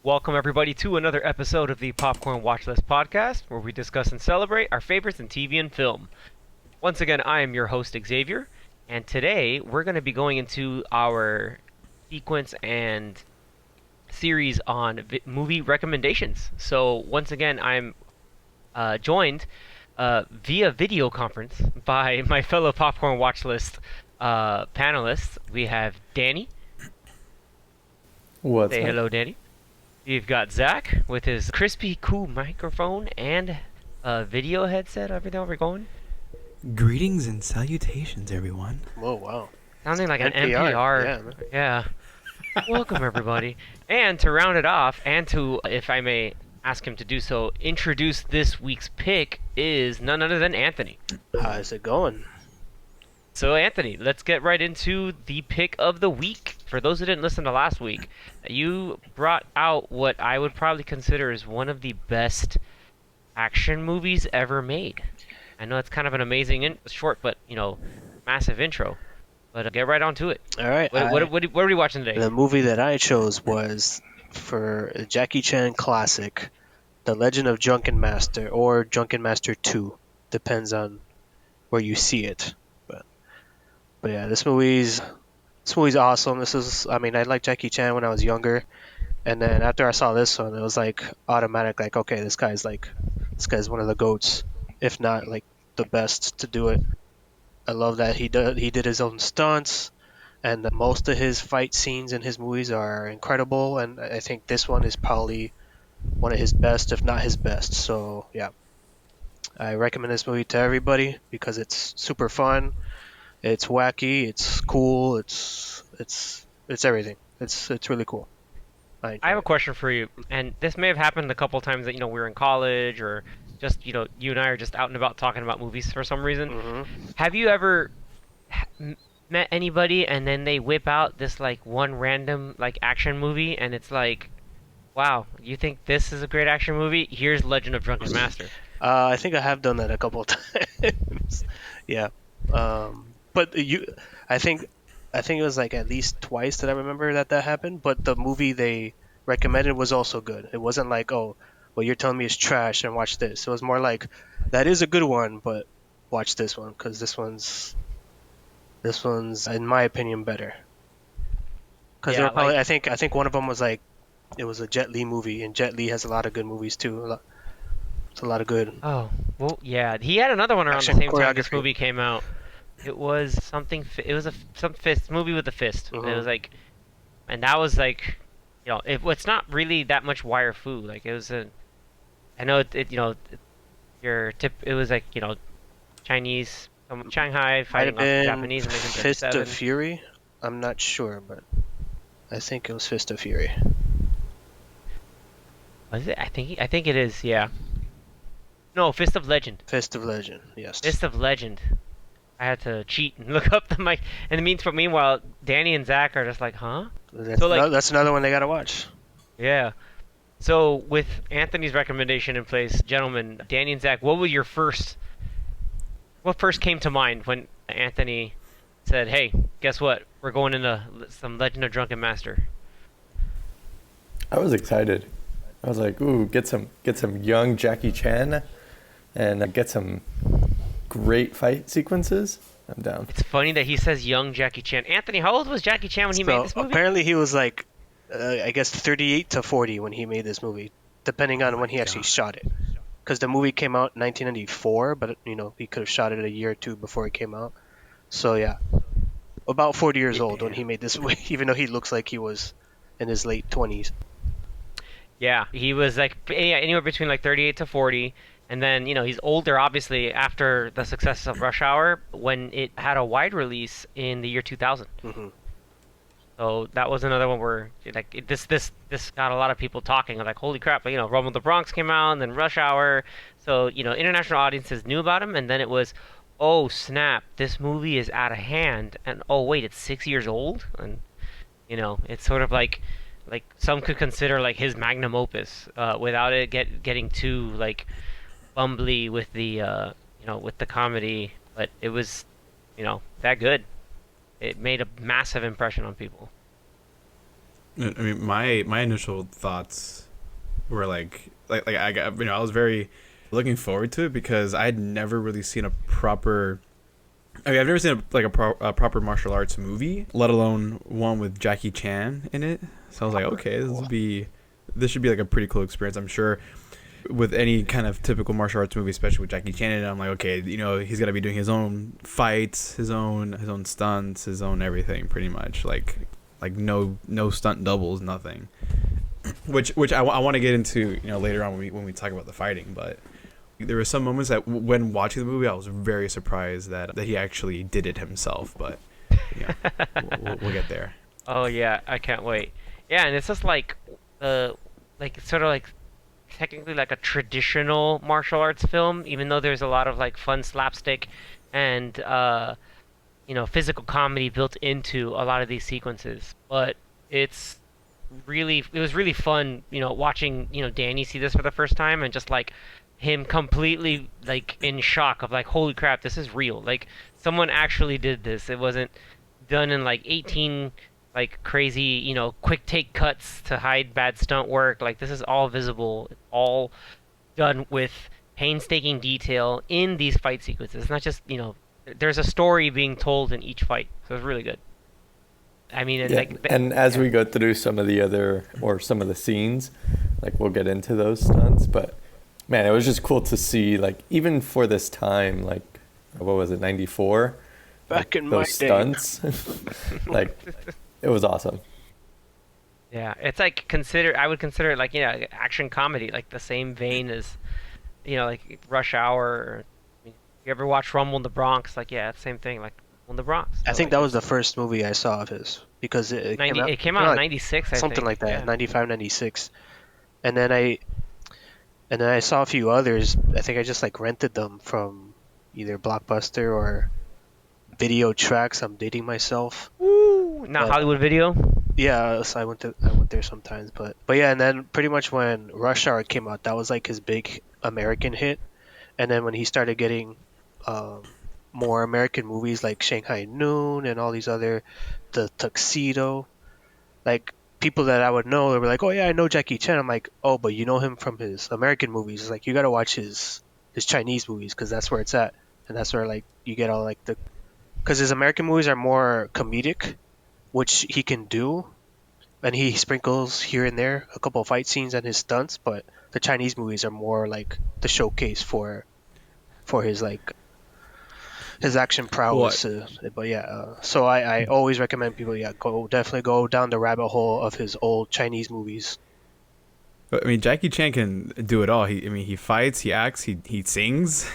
Welcome everybody to another episode of the Popcorn Watchlist podcast, where we discuss and celebrate our favorites in TV and film. Once again, I am your host Xavier, and today we're going to be going into our sequence and series on movie recommendations. So once again, I'm joined via video conference by my fellow Popcorn Watchlist panelists. We have Danny. What's Say up? hello, Danny. You've got Zach with his crispy, cool microphone and video headset. Everything we're going. Greetings and salutations, everyone. Whoa, wow. Sounding like an NPR. NPR. Yeah. Welcome, everybody. And to round it off, and to, if I may ask him to do so, introduce this week's pick is none other than Anthony. How's it going? So, Anthony, let's get right into the pick of the week. For those who didn't listen to last week, you brought out what I would probably consider as one of the best action movies ever made. I know it's kind of an amazing, short, but, massive intro. But get right on to it. All right. What are we watching today? The movie that I chose was for a Jackie Chan classic, The Legend of Drunken Master, or Drunken Master 2. Depends on where you see it. But yeah, this movie's awesome. I liked Jackie Chan when I was younger, and then after I saw this one, it was like automatic, like, okay, this guy's one of the GOATs, if not like the best to do it. I love that he did his own stunts, and that most of his fight scenes in his movies are incredible, and I think this one is probably one of his best, if not his best. So yeah, I recommend this movie to everybody because it's super fun. It's wacky, it's cool, it's everything. It's really cool. I have a question for you, and this may have happened a couple times that we were in college, or just you and I are just out and about talking about movies for some reason. Mm-hmm. Have you ever met anybody and then they whip out this like one random like action movie, and it's like, wow, you think this is a great action movie? Here's Legend of Drunken Master. I think I have done that a couple of times. Yeah. But I think it was like at least twice that I remember that happened. But the movie they recommended was also good. It wasn't like, oh, well, you're telling me it's trash and watch this. It was more like, that is a good one, but watch this one because this one's in my opinion better. Because I think one of them was like, it was a Jet Li movie, and Jet Li has a lot of good movies too. It's a lot of good. Oh well, yeah. He had another one around the same time this movie came out. It was something. It was some fist movie with a fist. Mm-hmm. It was like, and that was like, it's not really that much wire fu. Like it was a, I know it was like Chinese, Shanghai fighting off the Japanese in 1937. Fist of Fury. I'm not sure, but I think it was Fist of Fury. Was it? I think it is. Yeah. No, Fist of Legend. Fist of Legend. Yes. Fist of Legend. I had to cheat and look up the mic. And meanwhile, Danny and Zach are just like, huh? That's another one they gotta watch. Yeah. So with Anthony's recommendation in place, gentlemen, Danny and Zach, what first came to mind when Anthony said, "Hey, guess what? We're going into some Legend of Drunken Master." I was excited. I was like, ooh, get some young Jackie Chan and get some great fight sequences. I'm down. It's funny that he says young Jackie Chan. Anthony, how old was Jackie Chan when he made this movie? Apparently he was like, I guess 38 to 40 when he made this movie, depending on when he actually shot it. Because the movie came out in 1994, but he could have shot it a year or two before it came out. So yeah, about 40 years old when he made this movie, even though he looks like he was in his late 20s. Yeah, he was like anywhere between like 38 to 40. And then, he's older, obviously, after the success of Rush Hour, when it had a wide release in the year 2000. Mm-hmm. So that was another one where, like, this got a lot of people talking. Like, holy crap, Rumble in the Bronx came out, and then Rush Hour. So, international audiences knew about him, and then it was, oh, snap, this movie is out of hand. And, oh, wait, it's 6 years old? And, it's sort of like some could consider, like, his magnum opus, without it getting too, like, bumbly with the with the comedy, but it was that good. it made a massive impression on people. I mean, my initial thoughts were like I got, I was very looking forward to it because I'd never really seen a proper. I mean, I've never seen a proper martial arts movie, let alone one with Jackie Chan in it. So I was like, okay, this should be like a pretty cool experience. I'm sure with any kind of typical martial arts movie, especially with Jackie Chan in it, I'm like, okay, he's gonna be doing his own fights, his own stunts, his own everything, pretty much. Like no stunt doubles, nothing. Which I want to get into later on when we talk about the fighting, but there were some moments that when watching the movie I was very surprised that he actually did it himself, but we'll get there. Oh yeah, I can't wait. Yeah, and it's just like sort of like technically like a traditional martial arts film, even though there's a lot of like fun slapstick and physical comedy built into a lot of these sequences. But it was really fun, watching, Danny see this for the first time and just like him completely like in shock of like, holy crap, this is real. Like someone actually did this. It wasn't done in like 18 like crazy, quick take cuts to hide bad stunt work. Like this is all visible, all done with painstaking detail in these fight sequences. It's not just, there's a story being told in each fight. So it's really good. I mean, and as we go through some of the scenes, like we'll get into those stunts, but man, it was just cool to see, like, even for this time, like, what was it, 94? Back in those my stunts. Like, it was awesome. Yeah, it's like I would consider it like, action comedy, like the same vein as, like Rush Hour. Or, I mean, you ever watch Rumble in the Bronx? Like, yeah, it's the same thing, like Rumble in the Bronx. I think that was the first movie I saw of his because it came out in 96, I something think. like that, Yeah. 95, 96. And then I saw a few others. I think I just like rented them from either Blockbuster or Video Tracks. I'm dating myself. Woo! Not Hollywood Video. Yeah, so I went there sometimes, but yeah. And then pretty much when Rush Hour came out, that was like his big American hit. And then when he started getting more American movies like Shanghai Noon and all these other, the Tuxedo, like people that I would know, they were like, oh yeah, I know Jackie Chan. I'm like, oh, but you know him from his American movies. It's like, you gotta watch his Chinese movies because that's where it's at, and that's where like you get all like because his American movies are more comedic, which he can do, and he sprinkles here and there a couple of fight scenes and his stunts, but the Chinese movies are more like the showcase for his like his action prowess. But yeah, so I always recommend people, definitely go down the rabbit hole of his old Chinese movies. I mean, Jackie Chan can do it all. He fights, he acts, he sings,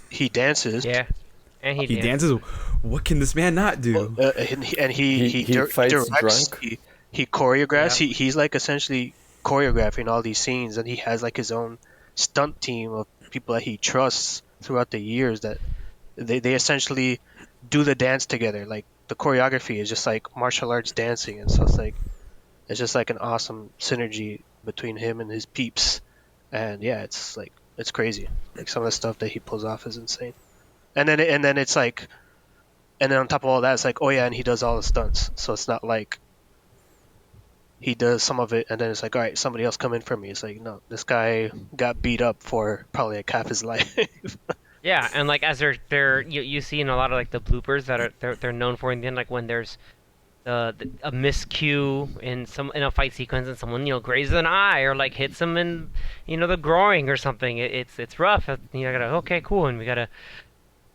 He dances. Yeah, and he dances. What can this man not do? And he fights directs. drunk. He choreographs. Yeah. He's like essentially choreographing all these scenes, and he has like his own stunt team of people that he trusts throughout the years that they essentially do the dance together. Like the choreography is just like martial arts dancing, and so it's just like an awesome synergy between him and his peeps. And yeah, it's crazy. Like some of the stuff that he pulls off is insane. And then it's like, and then on top of all that, it's like, oh yeah, and he does all the stunts. So it's not like he does some of it and then it's like, all right, somebody else come in for me. It's like, no, this guy got beat up for probably like half his life. Yeah, and like as they're you see in a lot of like the bloopers that are they're known for in the end, like when there's a miscue in a fight sequence and someone grazes an eye or like hits him in the groin or something. It's rough. You gotta, okay, cool, and we gotta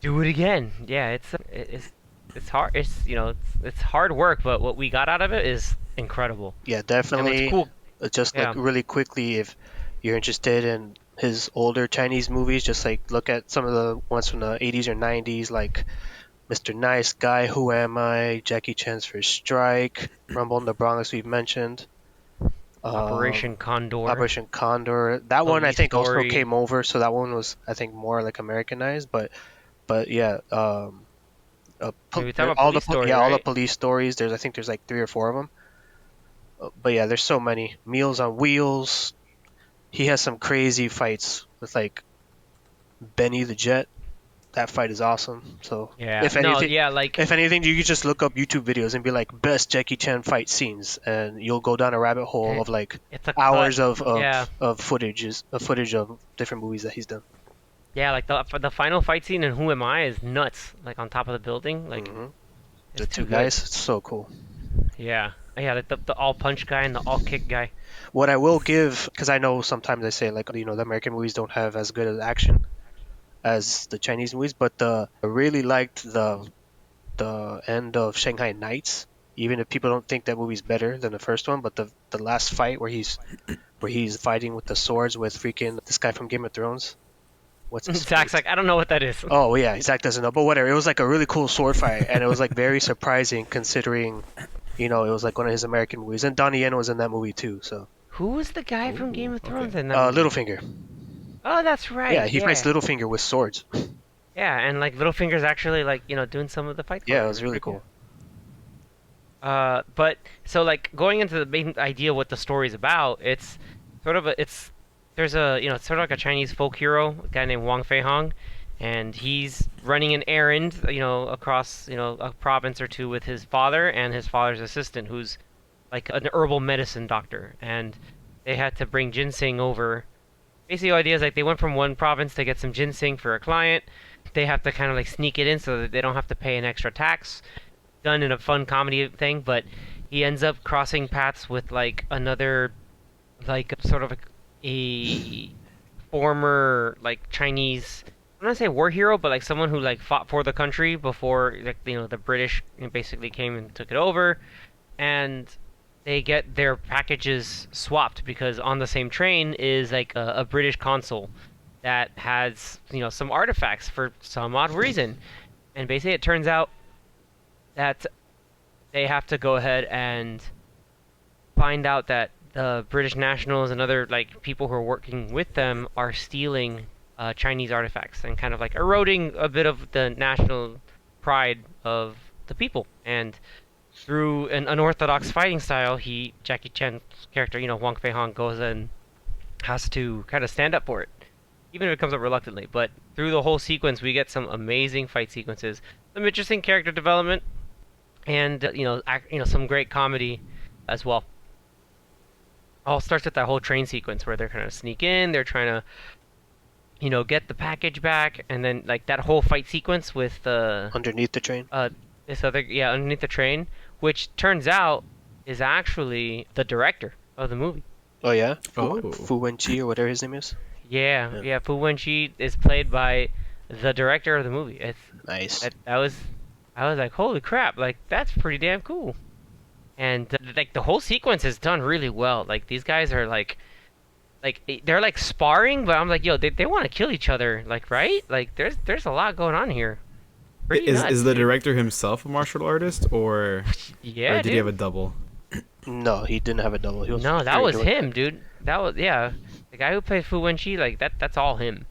do it again. Yeah, it's hard. It's hard work, but what we got out of it is incredible. Yeah, definitely. And what's cool, Just like really quickly, if you're interested in his older Chinese movies, just like look at some of the ones from the 80s or 90s, like Mr. Nice Guy, Who Am I, Jackie Chan's First Strike, Rumble in the Bronx we've mentioned, Operation Condor. Operation Condor. That one I Police think also Story. came over, so that one was I think more like Americanized, but yeah. Maybe talk about all the Police Story, all the right? police stories. I think there's like 3 or 4 of them. But yeah, there's so many. Meals on Wheels. He has some crazy fights with like Benny the Jet. that fight is awesome. So Yeah. if No. anything, Yeah. Like. if anything, you could just look up YouTube videos and be like best Jackie Chan fight scenes, and you'll go down a rabbit hole of like It's a hours cut. of Yeah. footage of different movies that he's done. Yeah. Like the final fight scene in Who Am I is nuts. Like on top of the building. Like hmm it's The too two good. guys, it's so cool. Yeah. Yeah. The all punch guy and the all kick guy. What I will give, because I know sometimes I say like the American movies don't have as good as action as the Chinese movies, but I really liked the end of Shanghai Nights. Even if people don't think that movie's better than the first one, but the last fight where he's fighting with the swords with freaking this guy from Game of Thrones. What's his Zach's face? like, I don't know what that is. Oh yeah, Zach doesn't know, but whatever. It was like a really cool sword fight, and it was like very surprising considering, it was like one of his American movies, and Donnie Yen was in that movie too. So Who was the guy from Game of Thrones okay. in that movie? Littlefinger. Oh, that's right. Yeah, he fights Littlefinger with swords. Yeah, and like Littlefinger's actually like doing some of the fight. Yeah, it was really cool. But so like going into the main idea what the story's about, it's sort of there's a it's sort of like a Chinese folk hero, a guy named Wang Feihong, and he's running an errand across a province or two with his father and his father's assistant, who's like an herbal medicine doctor, and they had to bring ginseng over. Basically, the idea is like they went from one province to get some ginseng for a client. They have to kind of like sneak it in so that they don't have to pay an extra tax. Done in a fun comedy thing, but he ends up crossing paths with like another, like sort of a former like Chinese. I'm not say war hero, but like someone who like fought for the country before like the British basically came and took it over, and they get their packages swapped because on the same train is like a British consul that has some artifacts for some odd reason, and basically it turns out that they have to go ahead and find out that the British nationals and other like people who are working with them are stealing Chinese artifacts and kind of like eroding a bit of the national pride of the people. And through an unorthodox fighting style, Jackie Chan's character, Wang Feihong, goes and has to kind of stand up for it, even if it comes up reluctantly. But through the whole sequence, we get some amazing fight sequences, some interesting character development, and some great comedy as well. All starts with that whole train sequence where they're kind of sneak in, they're trying to get the package back, and then like that whole fight sequence with Underneath the train. underneath the train, which turns out is actually the director of the movie. Oh yeah. Oh. Fu Wenqi or whatever his name is. Yeah. Fu Wenqi is played by the director of the movie. Nice. I was like, holy crap! Like that's pretty damn cool. And like the whole sequence is done really well. Like these guys are like they're like sparring, but I'm like, yo, they want to kill each other, like right? Like there's a lot going on here. Pretty nuts, Is the dude. director himself a martial artist, or Yeah, or did dude. he have a double? No, he didn't have a double. He was No, that straight was doing him, dude. That was the guy who played Fu Wenqi. Like that's all him.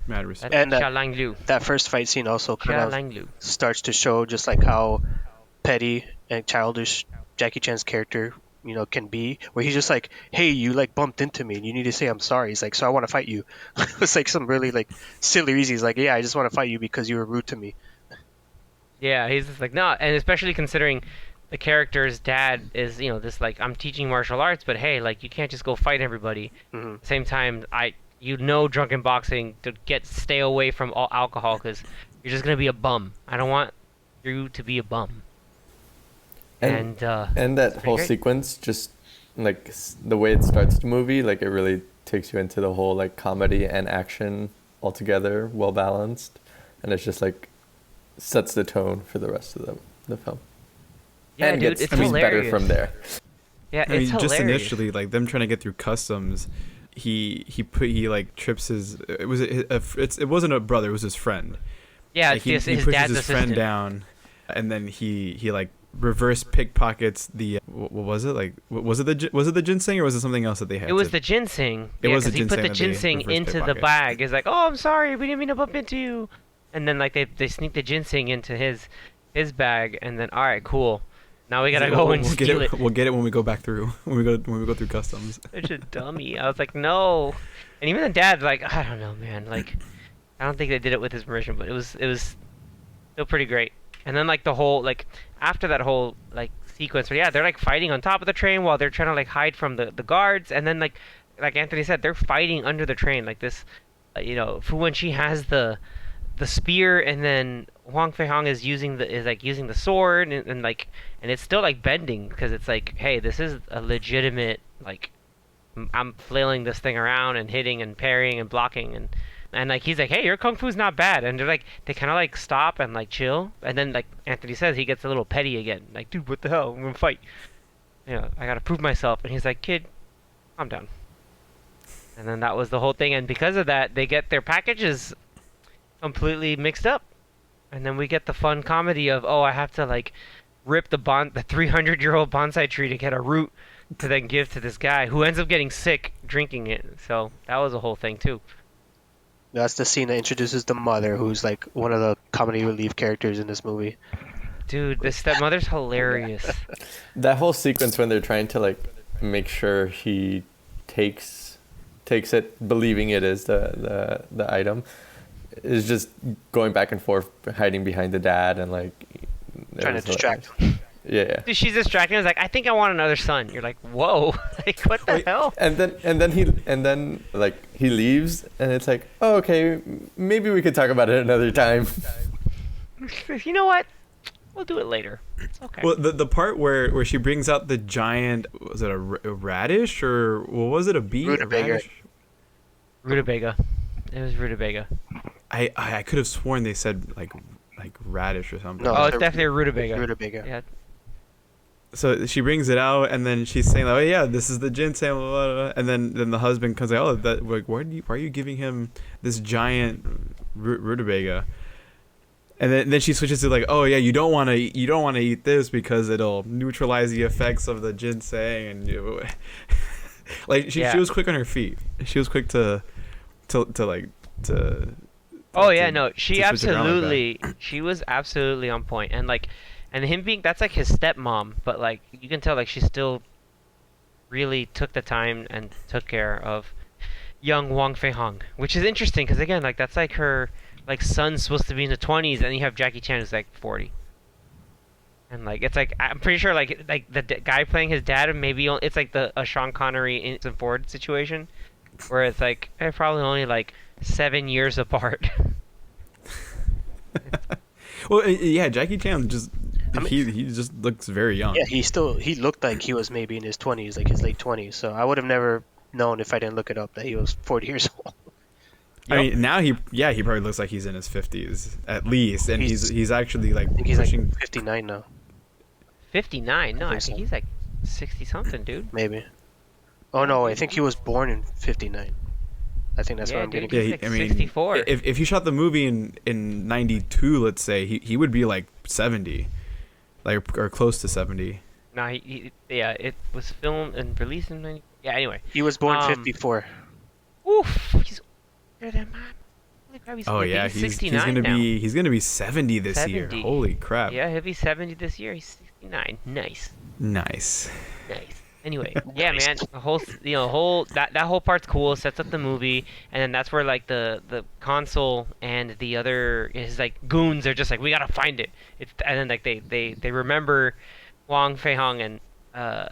Mad respect. That's And Xia Lang Liu. that first fight scene also kind Xia of Lang Liu. starts to show just like how petty and childish Jackie Chan's character, can be. Where he's just like, "Hey, you like bumped into me, and you need to say I'm sorry." He's like, "So I want to fight you." It's like some really like silly reason. He's like, "Yeah, I just want to fight you because you were rude to me." Yeah, he's just like no, and especially considering the character's dad is this like I'm teaching martial arts, but hey, like you can't just go fight everybody. hmm At the same time, drunken boxing to stay away from all alcohol because you're just gonna be a bum. I don't want you to be a bum. And that whole great. sequence, just like the way it starts the movie, like it really takes you into the whole like comedy and action all together, well balanced, and it's just like sets the tone for the rest of the film. yeah, and dude, gets it's better hilarious. from there. Yeah, I mean, it's just hilarious. initially, like them trying to get through customs, he like trips his. It wasn't a brother; it was his friend. Yeah, Like, he his pushes dad's his assistant. friend down, and then he like reverse pickpockets the what was it like? Was it the ginseng or was it something else that they had? It was to- the ginseng. It yeah, was the because he put the ginseng that they ginseng reverse into the pickpocket. bag. It's like, oh, I'm sorry, we didn't mean to bump into you. And then like they sneak the ginseng into his bag, and then all right, cool. Now we gotta go and we'll steal get it. We'll get it when we go back through when we go through customs. Such a dummy. I was like, no. And even the dad's like, I don't know, man. Like, I don't think they did it with his permission, but it was still pretty great. And then like the whole like after that whole like sequence where yeah they're like fighting on top of the train while they're trying to like hide from the guards, and then like Anthony said, they're fighting under the train like this. Fu Wenqi has the spear, and then Huang Feihong is using the sword, and like and it's still like bending because it's like, hey, this is a legitimate like I'm flailing this thing around and hitting and parrying and blocking, and like he's like, hey, your kung fu's not bad, and they kind of like stop and like chill, and then like Anthony says, he gets a little petty again, like, dude, what the hell, I'm gonna fight, I gotta prove myself, and he's like, kid, calm down. And then that was the whole thing, and because of that, they get their packages completely mixed up, and then we get the fun comedy of, oh, I have to like rip the 300-year-old bonsai tree to get a root to then give to this guy who ends up getting sick drinking it. So that was a whole thing too. That's the scene that introduces the mother, who's like one of the comedy relief characters in this movie. Dude, the stepmother's hilarious. That whole sequence when they're trying to like make sure he takes it, believing it is the item, is just going back and forth, hiding behind the dad, and like Trying to distract him. Yeah. Dude, she's distracting. I was like, I think I want another son. You're like, whoa, like what the hell? And then he leaves, and it's like, oh, okay, maybe we could talk about it another time. You know what? We'll do it later. It's okay. Well, the part where she brings out the giant, was it a radish, or what was it, a beet? Rutabaga. Rutabaga. It was rutabaga. I could have sworn they said like radish or something. No, Oh, it's definitely a rutabaga. Rutabaga. Yeah. So she brings it out, and then she's saying, like, "Oh yeah, this is the ginseng." Blah, blah, blah. And then the husband comes like, "Oh, that like why are you giving him this giant rutabaga?" And then she switches to like, "Oh yeah, you don't want to eat this because it'll neutralize the effects of the ginseng." And like she was quick on her feet. She was quick to. Oh yeah, no, she was absolutely on point, and him being, that's like his stepmom, but like you can tell like she still really took the time and took care of young Wang Feihong, which is interesting because again, like that's like her like son's supposed to be in the 20s, and you have Jackie Chan who's like 40, and like it's like I'm pretty sure like the guy playing his dad maybe it's like a Sean Connery Harrison Ford situation, where it's like they're probably only like 7 years apart. Well, yeah, Jackie Chan just he just looks very young. Yeah, he looked like he was maybe in his 20s, like his late 20s. So I would have never known if I didn't look it up that he was 40 years old. I mean, now he probably looks like he's in his 50s at least, and he's actually like I think he's pushing like 59 now. 59? No, I think so. he's like 60 something, dude. Maybe. Oh no, I think he was born in 59. I think that's what I'm dude, getting. he's like 64. If he shot the movie in 92, let's say, he would be like 70, like or close to 70. No, it was filmed and released in 90. Yeah, anyway. He was born 54. Oof, he's older than mine. Holy crap, he's 69 now. He's gonna be 70 this year. 70. Holy crap. Yeah, he'll be 70 this year. He's 69. Nice. Nice. Anyway, yeah, man, the whole that whole part's cool. Sets up the movie, and then that's where like the consul and the other his like goons are just like, we gotta find it. And then like they remember Wang Feihong and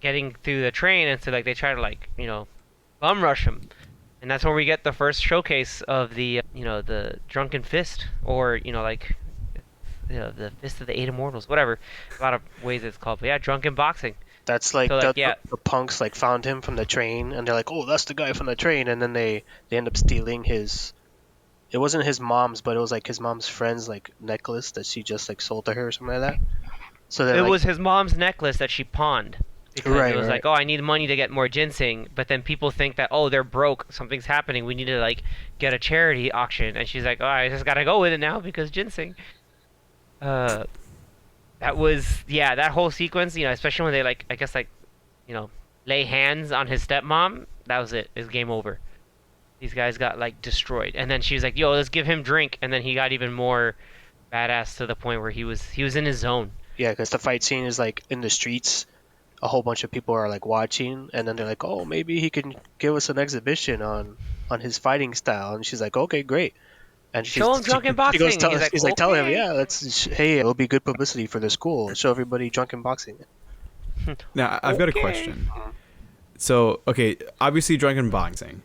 getting through the train, and so like they try to like bum rush him, and that's where we get the first showcase of the the Drunken Fist, or like the Fist of the Eight Immortals, whatever. A lot of ways it's called, but yeah, drunken boxing. That's like, So, the punks like found him from the train, and they're like, "Oh, that's the guy from the train," and then they end up stealing his. It wasn't his mom's, but it was like his mom's friend's like necklace that she just like sold to her or something like that. So It was his mom's necklace that she pawned. Because Right, it was right. like, oh, I need money to get more ginseng, but then people think that, oh, they're broke, something's happening, we need to like get a charity auction, and she's like, oh, I just gotta go with it now because ginseng. That was that whole sequence, especially when they like, I guess like, lay hands on his stepmom. That was it. It was game over. These guys got like destroyed, and then she was like, yo, let's give him drink, and then he got even more badass to the point where he was in his zone. Yeah, because the fight scene is like in the streets, a whole bunch of people are like watching, and then they're like, oh, maybe he can give us an exhibition on his fighting style. And she's like, okay, great. And Show him drunken boxing. He's like, she's like telling him, okay. yeah, hey, it'll be good publicity for the school. Show everybody drunken boxing. Now, I've got a Okay. question. So, okay, obviously drunken boxing.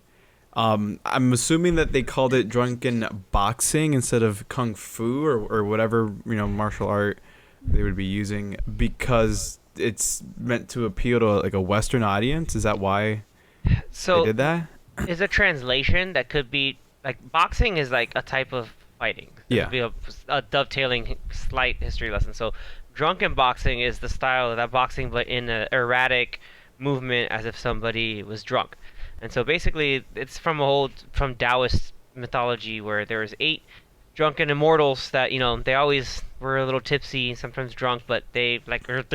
I'm assuming that they called it drunken boxing instead of kung fu or whatever, martial art they would be using because it's meant to appeal to like a Western audience. Is that why they So did that? is a translation that could be like boxing is like a type of fighting. It Yeah. would be a dovetailing slight history lesson. So drunken boxing is the style of that boxing, but in an erratic movement, as if somebody was drunk. And so basically, it's from Taoist mythology where there was 8 drunken immortals that they always were a little tipsy, sometimes drunk, but they're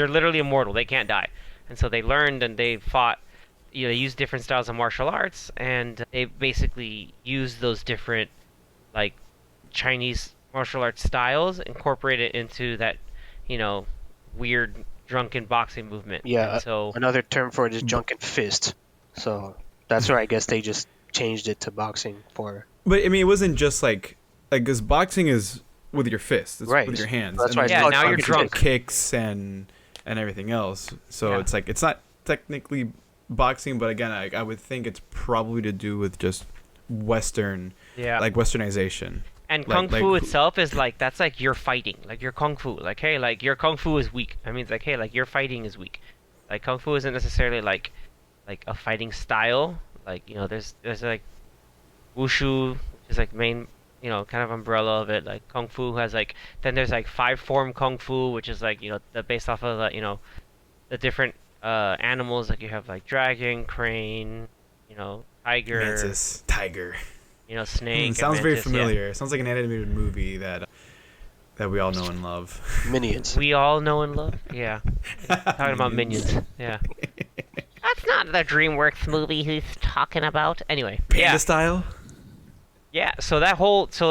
literally immortal. They can't die, and so they learned and they fought. They use different styles of martial arts, and they basically use those different like Chinese martial arts styles, incorporate it into that weird drunken boxing movement. Yeah, And so another term for it is drunken fist. So that's where I guess they just changed it to boxing for. But I mean, it wasn't just like because boxing is with your fists, it's Right. with your hands. That's and why then it's called now you're obviously drunk. Kicks and everything else. So Yeah. it's like it's not technically boxing, but again, I would think it's probably to do with just Western, yeah. like Westernization. And Like- kung like fu who- itself is like that's like you're fighting, like your kung fu, like hey, like your kung fu is weak. I mean, it's like hey, like your fighting is weak. Like kung fu isn't necessarily like a fighting style. Like there's like wushu, which is like main kind of umbrella of it. Like kung fu has like then there's like 5 form kung fu, which is like the based off of the different animals. Like you have like dragon, crane, tiger, Mantis, tiger. snake. and Sounds very mantis, yeah. familiar. Sounds like an animated movie that we all know and love. Minions. We all know and love. Yeah. Talking about Minions. Yeah. That's not the DreamWorks movie he's talking about. Anyway. Panda Yeah. style. Yeah. So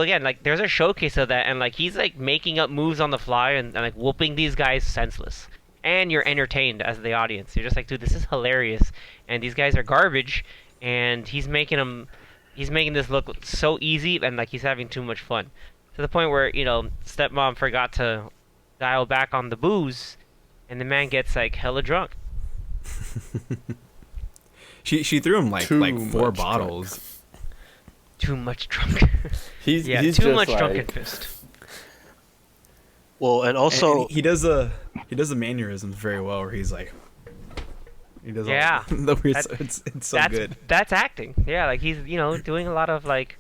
again, like there's a showcase of that, and like he's like making up moves on the fly and like whooping these guys senseless. And you're entertained as the audience. You're just like, dude, this is hilarious. And these guys are garbage, and he's making this look so easy, and like he's having too much fun. To the point where, stepmom forgot to dial back on the booze, and the man gets like hella drunk. She threw him like Too 4 much bottles. Too much drunk. He's Yeah, he's too just much like, drunken fist. Well, and also And he does the mannerisms very well, where he's like, he does Yeah. all the weird. That- It's so good. That's acting. Yeah, like he's doing a lot of like,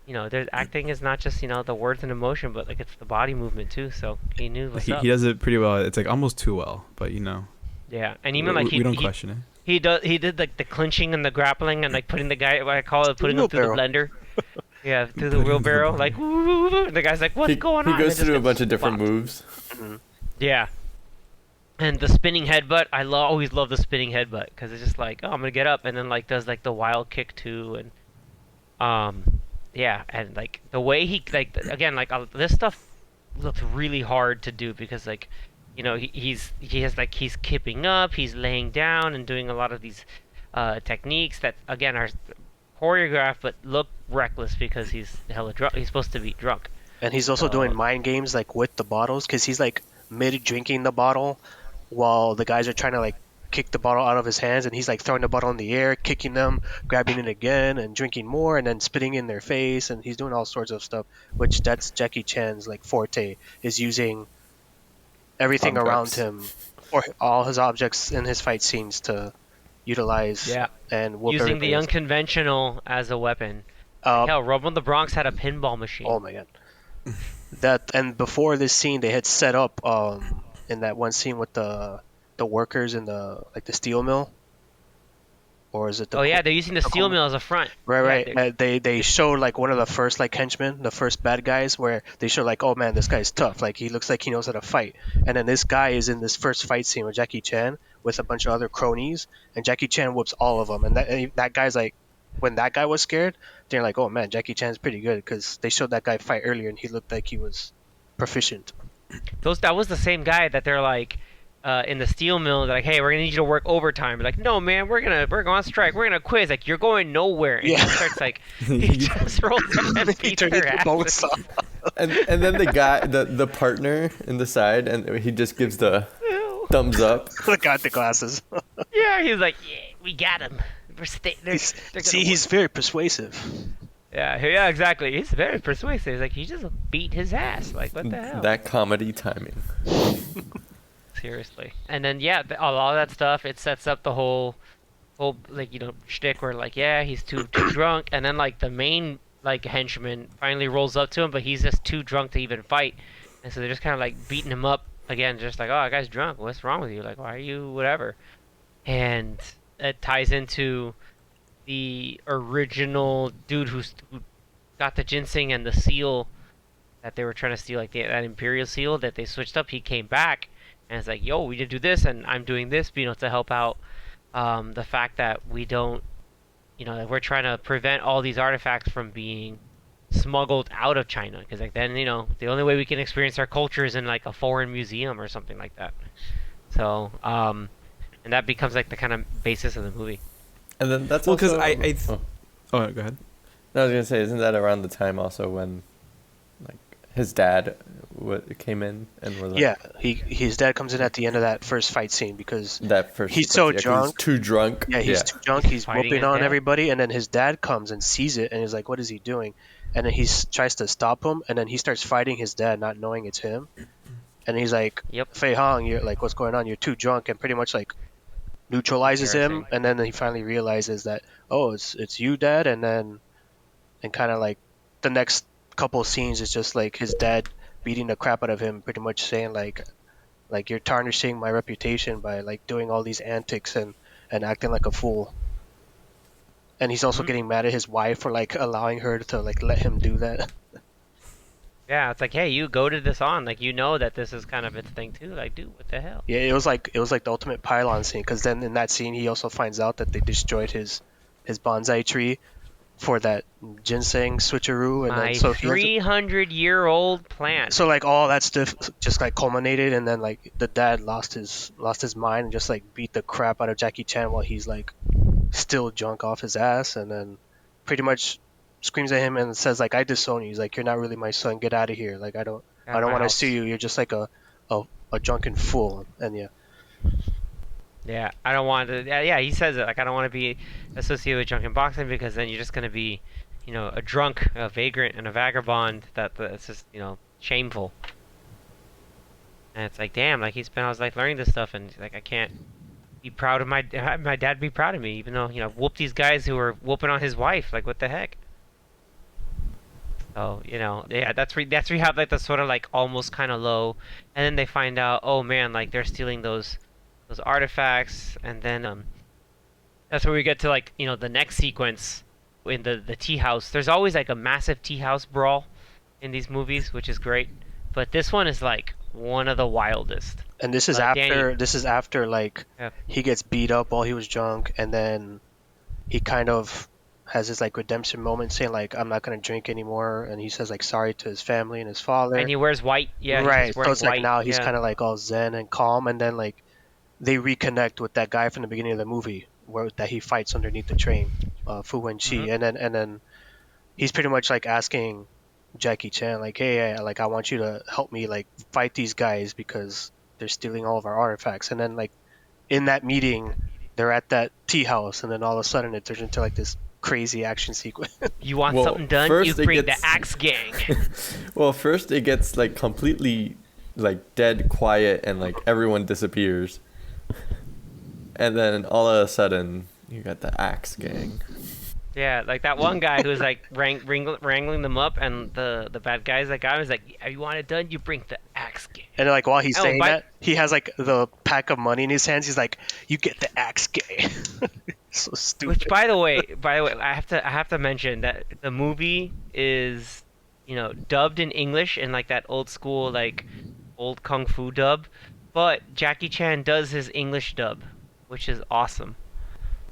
there's acting is not just the words and emotion, but like it's the body movement too. So he knew what's up. He does it pretty well. It's like almost too well, but Yeah, and even like we don't he question it. he did like the clinching and the grappling and like putting the guy, what I call it, putting him through the blender. Yeah, through the wheelbarrow. Like, woo, woo, woo. And the guy's like, what's going on? He goes And it through a just bunch gets of different bopped. moves. Yeah. And the spinning headbutt, I always love the spinning headbutt because it's just like, oh, I'm gonna get up, and then like does like the wild kick too, and yeah, and like the way he like again like this stuff looks really hard to do because like he's kipping up, he's laying down and doing a lot of these techniques that again are choreographed but look reckless because he's hella drunk. He's supposed to be drunk. and he's also doing mind games like with the bottles because he's like mid drinking the bottle while the guys are trying to like kick the bottle out of his hands, and he's like throwing the bottle in the air, kicking them, grabbing it again, and drinking more, and then spitting in their face, and he's doing all sorts of stuff. Which that's Jackie Chan's like forte, is using everything around Objects. him or all his objects in his fight scenes to utilize Yeah. and whoop Using the everybody's- unconventional as a weapon. Uh, Hell, Rumble in the Bronx had a pinball machine. Oh my god. That and before this scene they had set up in that one scene with the workers in the steel mill, or is it the Oh yeah, they're using the steel mill as a front. right Yeah, right they showed like one of the first like henchmen, the first bad guys, where they show like, oh man, this guy's tough, like he looks like he knows how to fight, and then this guy is in this first fight scene with Jackie Chan with a bunch of other cronies, and Jackie Chan whoops all of them, and that guy's like, when that guy was scared, they're like, oh man, Jackie Chan's pretty good, because they showed that guy fight earlier and he looked like he was proficient. that was the same guy that they're like, in the steel mill. They're like, hey, we're gonna need you to work overtime. They're like, no, man, we're going on strike. We're gonna quit. It's like, you're going nowhere. And Yeah. he starts like, he just rolls up and He beats turned their into a bone asses. saw. And then the guy, the partner in the side, and he just gives the thumbs up. Got the glasses. Yeah, he's like, yeah, we got him. They're gonna See, he's very persuasive. yeah, exactly. He's very persuasive. He's like, he just beat his ass. Like, what the hell? That comedy timing. Seriously. And then yeah, a lot of that stuff, it sets up the whole like, you know, shtick where like, yeah, he's too drunk, and then like the main like henchman finally rolls up to him, but he's just too drunk to even fight, and so they're just kind of like beating him up again, just like, oh, that guy's drunk. What's wrong with you? Like, why are you whatever? And it ties into the original dude who got the ginseng and the seal that they were trying to steal, like that Imperial seal that they switched up. He came back and it's like, yo, we did do this, and I'm doing this, you know, to help out the fact that we don't, you know, that we're trying to prevent all these artifacts from being smuggled out of China, because like then, you know, the only way we can experience our culture is in like a foreign museum or something like that. So, and that becomes like the kind of basis of the movie. And then that's Well, because also, oh, go ahead. I was gonna say, isn't that around the time also when, like, his dad came in and was like, Yeah, his dad comes in at the end of that first fight scene because that first he's sequence, so 'cause drunk. he's too drunk. yeah, he's too drunk. He's Fighting whooping his on dad. everybody, and then his dad comes and sees it, and he's like, "What is he doing?" And then tries to stop him, and then he starts fighting his dad, not knowing it's him. And he's like, Yep. "Fei Hong, you're like, what's going on? You're too drunk," and pretty much like neutralizes him. Embarrassing. And then he finally realizes that, oh, it's you, Dad. And then kind of like the next couple scenes is just like his dad beating the crap out of him, pretty much saying like you're tarnishing my reputation by like doing all these antics and acting like a fool. And he's also Mhm. getting mad at his wife for like allowing her to like let him do that. Yeah, it's like, hey, you goaded this on, like, you know that this is kind of its thing too. Like, dude, what the hell? Yeah, it was like the ultimate pylon scene, because then in that scene he also finds out that they destroyed his bonsai tree for that ginseng switcheroo, and My then so he has 300-year-old plant. so like all that stuff just like culminated, and then like the dad lost his mind and just like beat the crap out of Jackie Chan while he's like still drunk off his ass, and then pretty much screams at him and says like, "I disown you." He's like, "You're not really my son. Get out of here. Like I don't want to see you. You're just like a drunken fool." And yeah. Yeah, I don't want to. Yeah, he says it. Like, I don't want to be associated with drunken boxing, because then you're just gonna be, you know, a drunk, a vagrant, and a vagabond. It's just, you know, shameful. And it's like, damn, like he spent all his life learning this stuff, and like I can't be proud of my dad. Be proud of me, even though, you know, whoop these guys who are whooping on his wife. Like, what the heck? So, you know, yeah, that's where you have like the sort of like almost kind of low, and then they find out, oh man, like they're stealing those artifacts, and then that's where we get to, like, you know, the next sequence in the tea house. There's always like a massive tea house brawl in these movies, which is great, but this one is like one of the wildest. And this is after like Yeah. he gets beat up while he was drunk, and then he kind of has this like redemption moment, saying like, "I'm not gonna drink anymore," and he says like sorry to his family and his father. And he wears white. Yeah, right. he's So wearing it's like white. now he's Yeah. kind of like all zen and calm, and then like they reconnect with that guy from the beginning of the movie that he fights underneath the train, Fu Wenqi, Mhm. and then he's pretty much like asking Jackie Chan like, "Hey, like I want you to help me like fight these guys because they're stealing all of our artifacts." And then like in that meeting, they're at that tea house, and then all of a sudden it turns into like this crazy action sequence. You want Well, something done? first You it bring gets- the Axe Gang. Well, first it gets like completely like dead quiet and like everyone disappears. And then all of a sudden you got the Axe Gang. Yeah, like that one guy who's like wrangling them up, and the bad guys. That guy was like, "You want it done? You bring the Axe Gang." And like while he's Oh, saying but- that, he has like the pack of money in his hands. He's like, "You get the Axe Gang." So stupid. Which, by the way, I have to mention that the movie is, you know, dubbed in English in like that old school, like old kung fu dub, but Jackie Chan does his English dub, which is awesome,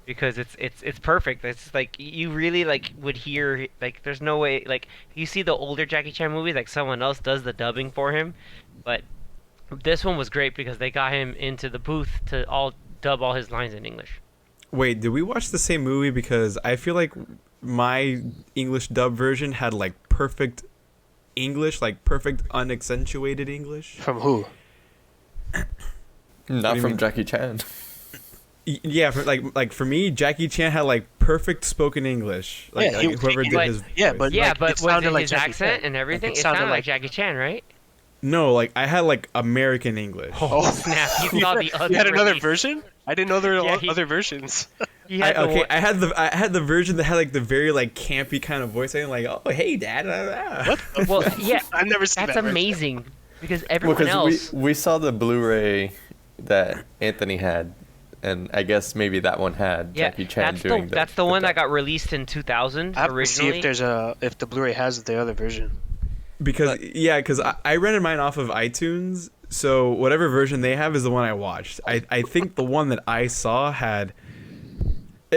because it's perfect. It's like you really like would hear, like, there's no way, like you see the older Jackie Chan movies, like someone else does the dubbing for him, but This one was great because they got him into the booth to all dub all his lines in English. Wait, did we watch the same movie? Because I feel like my English dub version had like perfect English, like perfect unaccentuated English. From who? Not from Jackie Chan. Yeah, for me, Jackie Chan had like perfect spoken English. Like, Yeah, like whoever did like- his yeah, voice. but Yeah, like, but it was sounded it like his Jackie accent Chan. and everything? Like, It sounded like Jackie Chan, right? No, like I had like American English. Oh, snap! You saw the other. You had another release. version? I didn't know there were Yeah, he- other versions. He had the one- I had the version that had like the very like campy kind of voice, saying like, "Oh, hey, Dad." What? Well, yeah, I've never seen that's that version. amazing because Well, everyone because else. we saw the Blu-ray that Anthony had, and I guess maybe that one had Yeah, Jackie Chan that's doing that's the one that dub. got released in 2000 I have to see originally. if the Blu-ray has the other version. Because I rented mine off of iTunes, so whatever version they have is the one I watched. I think the one that I saw had,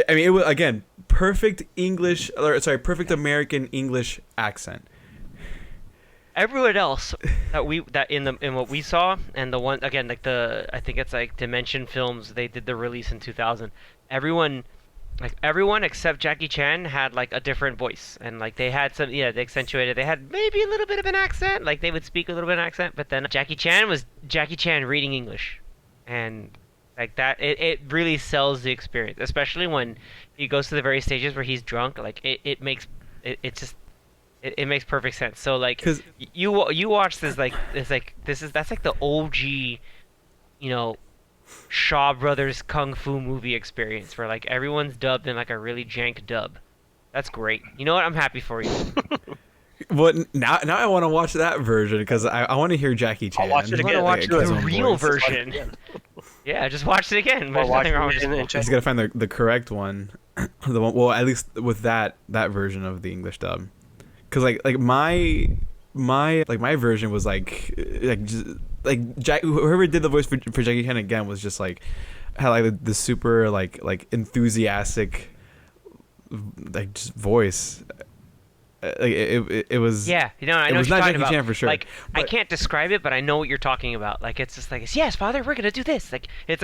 I mean, it was again perfect English, or sorry, perfect American English accent. Everyone else that in what we saw, and the one again, like I think it's like Dimension Films, they did the release in 2000. Everyone except Jackie Chan had like a different voice, and like they had some, they accentuated. They had maybe a little bit of an accent, like they would speak a little bit of an accent, but then Jackie Chan was Jackie Chan reading English, and like that, it really sells the experience, especially when he goes to the very stages where he's drunk. Like it makes it makes perfect sense. So like 'Cause- you watch this like that's like the OG, Shaw Brothers kung fu movie experience where like everyone's dubbed in like a really jank dub. That's great. You know what? I'm happy for you. Well, now I want to watch that version because I want to hear Jackie Chan. I'll watch it I'm again. gonna watch Like, his the own real voice. version. Yeah, just watch it again. Or There's watch nothing wrong it with and it. check. Just gotta find the correct one, the one. Well, at least with that version of the English dub, because like my version was whoever did the voice for Jackie Chan again was just like had like the super like enthusiastic like just voice. Like it was. Yeah, I know It what was you're not talking Jackie about. Chan for sure, Like, I but- can't describe it, but I know what you're talking about. Like, it's just like, yes, Father, we're gonna do this. Like, it's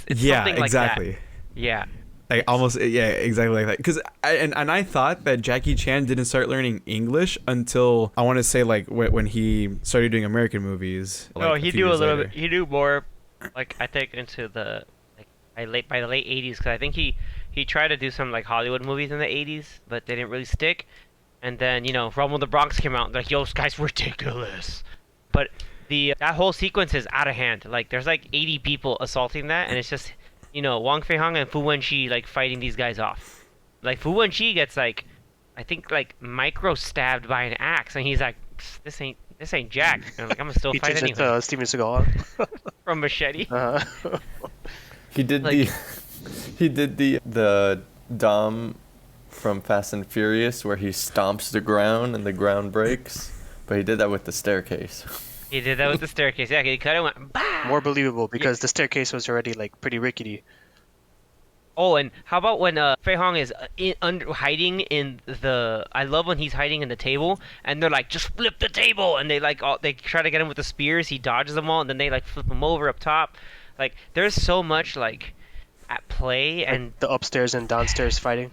Yeah, something like exactly. that. Yeah. Like almost, yeah, exactly like that. Because I thought that Jackie Chan didn't start learning English until I want to say like when he started doing American movies. Like, No, a he few knew a years little later. bit. He knew more. Like, I think into the by the late 80s, because I think he tried to do some like Hollywood movies in the 80s, but they didn't really stick. And then Rumble in the Bronx came out, and they're like, yo, this guy's ridiculous. But that whole sequence is out of hand. Like, there's like 80 people assaulting that, and it's just Wang Fei Hong and Fu Wenqi like fighting these guys off. Like Fu Wenqi gets like, I think like micro stabbed by an axe, and he's like, this ain't Jack. And I'm like, I'm gonna still He fight turns anyway. into Steven Seagal. From Machete. He did Like- the Dom from Fast and Furious where he stomps the ground and the ground breaks, but he did that with the staircase. He did that with the staircase. Yeah, he cut it and went, bah! More believable because the staircase was already like pretty rickety. Oh, and how about when Fei Hong is hiding in the? I love when he's hiding in the table, and they're like, "Just flip the table!" And they they try to get him with the spears. He dodges them all, and then they like flip him over up top. Like, there's so much like at play, and The upstairs and downstairs fighting.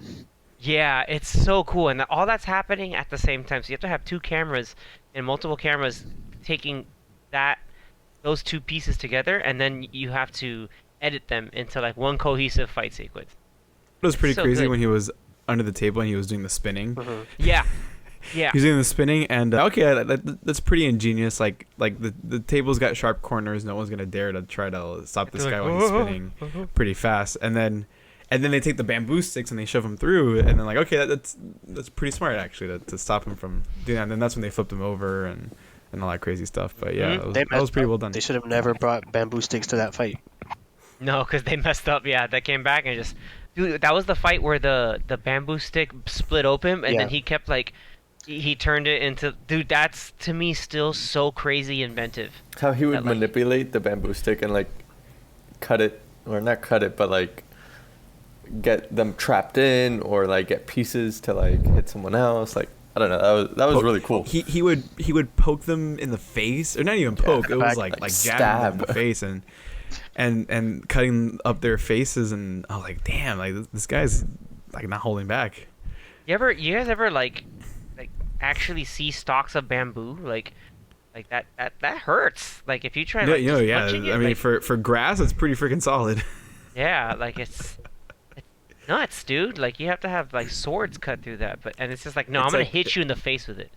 yeah, it's so cool, and all that's happening at the same time. So you have to have two cameras and multiple cameras taking those two pieces together, and then you have to edit them into like one cohesive fight sequence. It was pretty So crazy good. when he was under the table and he was doing the spinning. Yeah, yeah. He was doing the spinning, and that's pretty ingenious. Like the table's got sharp corners. No one's gonna dare to try to stop this They're guy like, when he's "Oh, spinning pretty fast. And then they take the bamboo sticks and they shove him through. And then like, okay, that's pretty smart actually to stop him from doing that. And then that's when they flipped him over and all that crazy stuff. But yeah, Mhm. that was pretty well done. They should have never brought bamboo sticks to that fight. No, because they messed up. Yeah, they came back and just... Dude, that was the fight where the bamboo stick split open, and Yeah. then he kept, like... He turned it into... Dude, that's, to me, still so crazy inventive. How he would That, like- manipulate the bamboo stick and like cut it, or not cut it, but like get them trapped in, or like get pieces to like hit someone else. Like I don't know. That was really cool. He would poke them in the face, or not even poke. It was like jabbing them in the face and cutting up their faces, and I was like, damn, like this guy's like not holding back. You guys ever like actually see stalks of bamboo like that hurts. Like if you try like punching it, I mean like, for grass it's pretty freaking solid. yeah, like it's nuts, dude. Like you have to have like swords cut through that, and it's just like no, I'm gonna hit you in the face with it.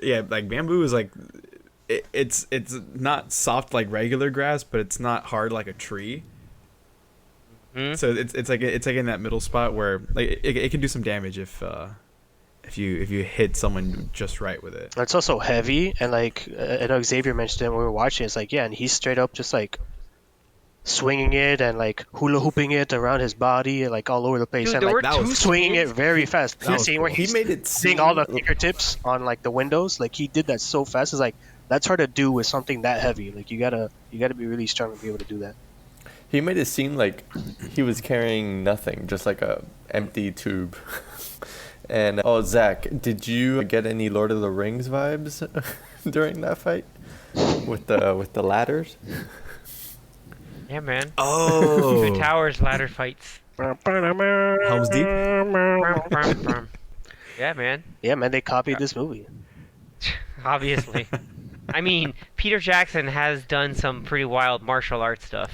Yeah, like bamboo is like it's not soft like regular grass, but it's not hard like a tree. Mm-hmm. So it's like in that middle spot where like it can do some damage if you hit someone just right with it. It's also heavy, and like I know Xavier mentioned it when we were watching. It's like, yeah, and he's straight up just like swinging it and like hula hooping it around his body, and, like all over the place, Dude, and like that was swinging it very fast. The scene where he made it seeing all the fingertips on like the windows, like he did that so fast. It's like that's hard to do with something that heavy. Like you gotta be really strong to be able to do that. He made it seem like he was carrying nothing, just like a empty tube. And Zach, did you get any Lord of the Rings vibes during that fight with the ladders? Yeah, man. Oh, Two Towers ladder fights. Helm's Deep. Yeah, man. Yeah, man, they copied this movie. Obviously. I mean, Peter Jackson has done some pretty wild martial arts stuff.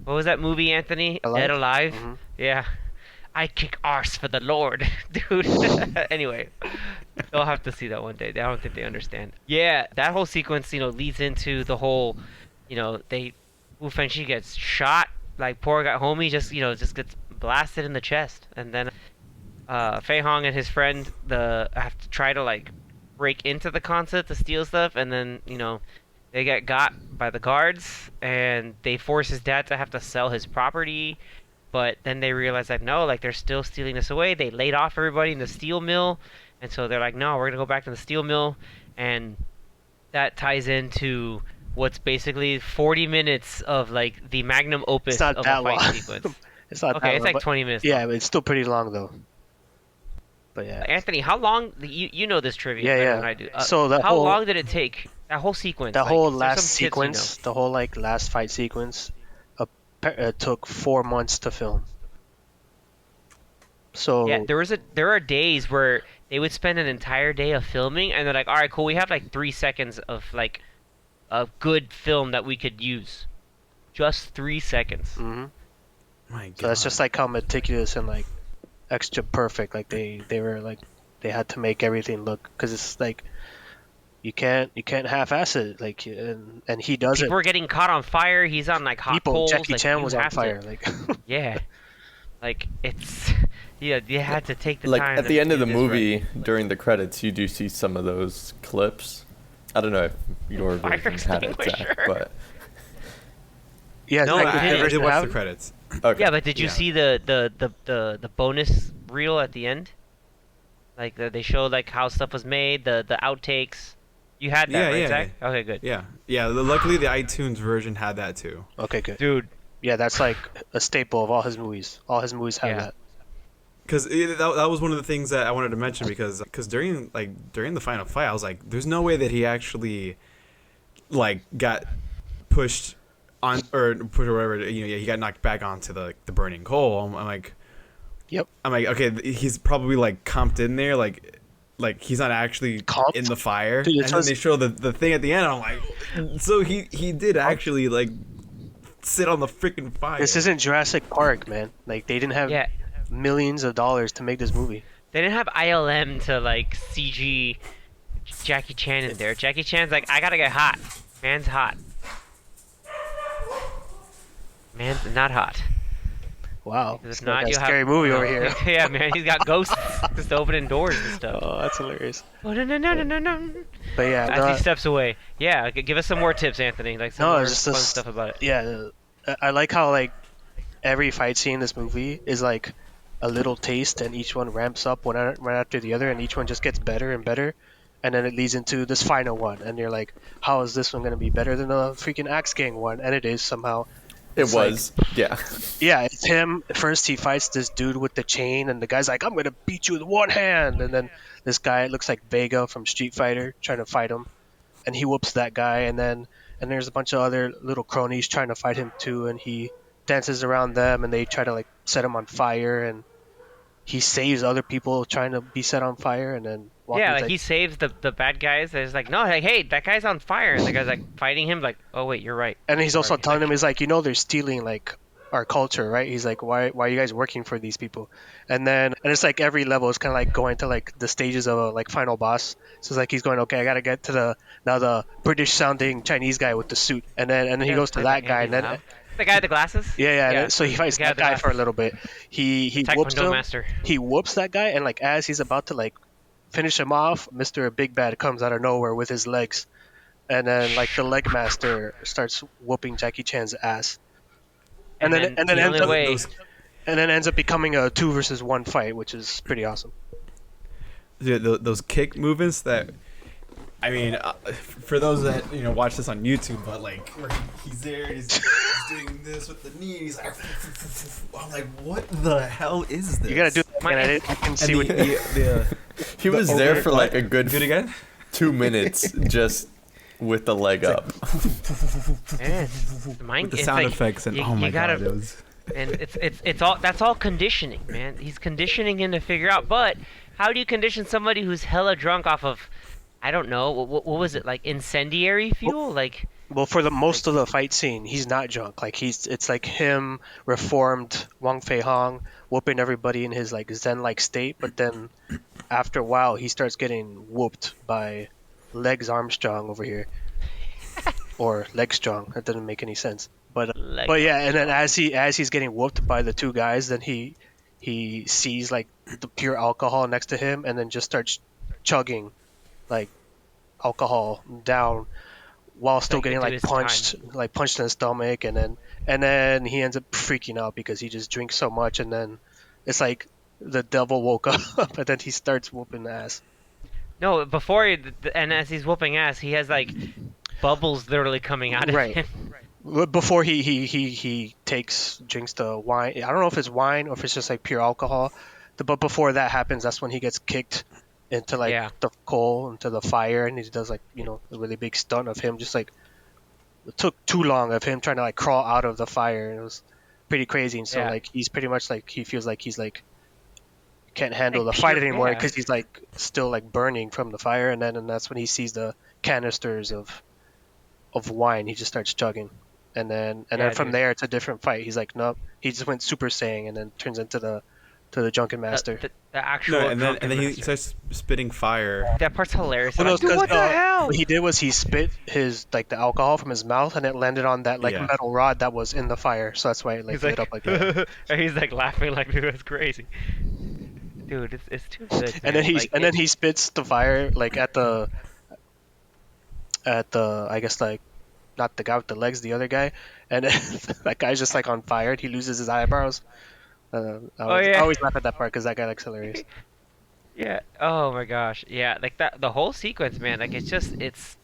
What was that movie, Anthony? Alive? Dead Alive? Mm-hmm. Yeah. I kick arse for the Lord, dude. Anyway, they'll have to see that one day. I don't think they understand. Yeah, that whole sequence, leads into the whole, Wu Fengxi gets shot. Like poor guy, homie, just gets blasted in the chest, and then Fei Hong and his friend have to try to like break into the concert to steal stuff, and then they get got by the guards, and they force his dad to have to sell his property. But then they realize that no, like they're still stealing this away. They laid off everybody in the steel mill, and so they're like, no, we're gonna go back to the steel mill, and that ties into what's basically 40 minutes of like the magnum opus of a fight sequence. It's not okay, that it's long, like 20 minutes. Yeah, long. but it's still pretty long though. But yeah, Anthony, how long? You know this trivia better than I do. So how long did it take? That whole sequence. That like, whole there's last some sequence, the whole like last fight sequence, took 4 months to film. So yeah, there are days where they would spend an entire day of filming, and they're like, all right, cool, we have like 3 seconds of like a good film that we could use. Just 3 seconds. Mm-hmm. My God. So that's just like how meticulous and like extra perfect. Like they were like they had to make everything look, because it's like you can't half-ass it. Like and he does People it. were getting caught on fire. He's on like hot coals. Jackie like, Chan you was on have to- fire. Like Yeah, like it's you had to take the Like time. at the end of the to do this movie, right. during the credits, you do see some of those clips. I don't know if your Fire version had it, Zach, extinguisher. but yeah, No, like, I the version did watch have- the credits. okay. Yeah, but did you Yeah. see the bonus reel at the end? Like they showed like how stuff was made, the outtakes. You had that, Yeah, right, yeah, Zach? Okay, good. Yeah. Luckily, the iTunes version had that too. Okay, good. Dude, Yeah, that's like a staple of all his movies. All his movies have Yeah. that. Because that was one of the things that I wanted to mention, because during the final fight, I was like, there's no way that he actually like got pushed on or whatever. He got knocked back onto the burning coal. I'm like, Yep. I'm like, okay, he's probably like comped in there, like he's not actually Comped? in the fire. Dude, and then they show the thing at the end. And I'm like, so he did actually like sit on the freaking fire. This isn't Jurassic Park, man. Like they didn't have yeah, millions of dollars to make this movie. they didn't have ILM to like CG Jackie Chan in there. Jackie Chan's like, I gotta get hot. Man's hot. Man's not hot. Wow. If It's not, like a you'll have scary movie over here. Yeah, man, he's got ghosts just opening doors and stuff. Oh, that's hilarious. Oh, no. But yeah, As he steps away. Yeah, give us some more tips, Anthony. Like some No, more it's just fun this- stuff about it. yeah, I like how like every fight scene in this movie is like a little taste, and each one ramps up one after the other, and each one just gets better and better, and then it leads into this final one, and you're like, how is this one gonna be better than the freaking Axe Gang one? And it is somehow. It was, yeah. Yeah, it's him. First, he fights this dude with the chain, and the guy's like, "I'm gonna beat you with one hand." And then this guy looks like Vega from Street Fighter trying to fight him, and he whoops that guy. And there's a bunch of other little cronies trying to fight him too, and he dances around them, and they try to like set him on fire, and he saves other people trying to be set on fire, and then Yeah, Walker's like he saves the bad guys. There's like, no, like, hey, that guy's on fire, and the guy's like fighting him. Like, oh wait, you're right. and he's also Sorry. telling him, he's like, they're stealing like our culture, right? He's like, why are you guys working for these people? And it's like every level is kind of like going to like the stages of a like final boss. So it's like he's going, okay, I gotta get to the British sounding Chinese guy with the suit, and then he Yeah, goes to like that guy, Andy and then Lau. The guy with the glasses. yeah. So he fights The guy that with the guy for a glasses. little bit. He whoops Taekwondo him. master. He whoops that guy, and like as he's about to like finish him off, Mr. Big Bad comes out of nowhere with his legs, and then like the leg master starts whooping Jackie Chan's ass. And then the ends only up, way. and then ends up becoming a 2 versus 1 fight, which is pretty awesome. Yeah, those kick movements that, I mean, for those that watch this on YouTube, but like where he's there, he's doing this with the knee. He's like, I'm like, what the hell is this? You gotta do it, My- and I can And see what He was there for like a good do it again. 2 minutes just with the leg up. Man, mine, With the it's sound like, effects and you, oh my you gotta, god, it was. and it's all that's all conditioning, man. He's conditioning him to figure out. But how do you condition somebody who's hella drunk off of, I don't know, what was it, like incendiary fuel? Like, Well, for the most of the fight scene, he's not drunk. Like it's like him reformed Wang Fei Hong whooping everybody in his like zen-like state. But then after a while, he starts getting whooped by Legs Armstrong over here, or Leg Strong. That doesn't make any sense. Leg But yeah, and then as he's getting whooped by the two guys, then he sees like the pure alcohol next to him, and then just starts chugging like alcohol down while still Like, getting into like his punched in the stomach, and then he ends up freaking out because he just drinks so much, and then it's like the devil woke up, and then he starts whooping ass. no, before and as he's whooping ass, he has like bubbles literally coming out of Right. him. Before he drinks the wine. I don't know if it's wine or if it's just like pure alcohol. But before that happens, that's when he gets kicked into like Yeah. the coal, into the fire, and he does like a really big stunt of him just like, it took too long of him trying to like crawl out of the fire, and it was pretty crazy. And so Yeah. like he's pretty much like, he feels like he's like can't handle Like the fight pure- anymore yeah. because he's like still like burning from the fire, and that's when he sees the canisters of wine. He just starts chugging, and then Yeah, from dude. there it's a different fight. He's like, nope, he just went Super Saiyan, and then turns into the Drunken Master. The actual. No, and then Drunken he Master. starts spitting fire. That part's hilarious. Well, I'm no, like, dude, because what the hell? what he did was he spit his like the alcohol from his mouth, and it landed on that like Yeah. metal rod that was in the fire. So that's why it like He's lit like, up like that. and he's like laughing like, dude, that's crazy. Dude, it's too good. And man. then Like, then he spits the fire like at the I guess like, not the guy with the legs, the other guy, and then that guy's just like on fire. And he loses his eyebrows. I yeah. always laugh at that part because that guy looks hilarious. Yeah. Oh my gosh. Yeah. Like that. The whole sequence, man. Like it's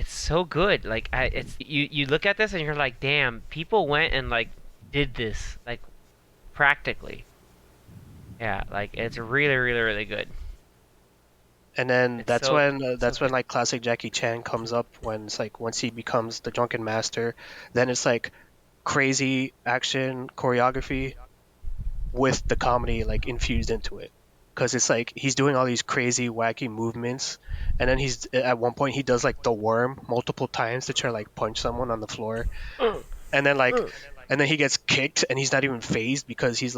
so good. Like it's you look at this and you're like, damn, people went and like did this like practically. Yeah. Like it's really, really, really good. And then It's that's so- when so that's when good. like classic Jackie Chan comes up, when it's like once he becomes the Drunken Master, then it's like crazy action choreography with the comedy like infused into it, because it's like he's doing all these crazy wacky movements, and then he's at one point he does like the worm multiple times to try to like punch someone on the floor, and then he gets kicked and he's not even phased because he's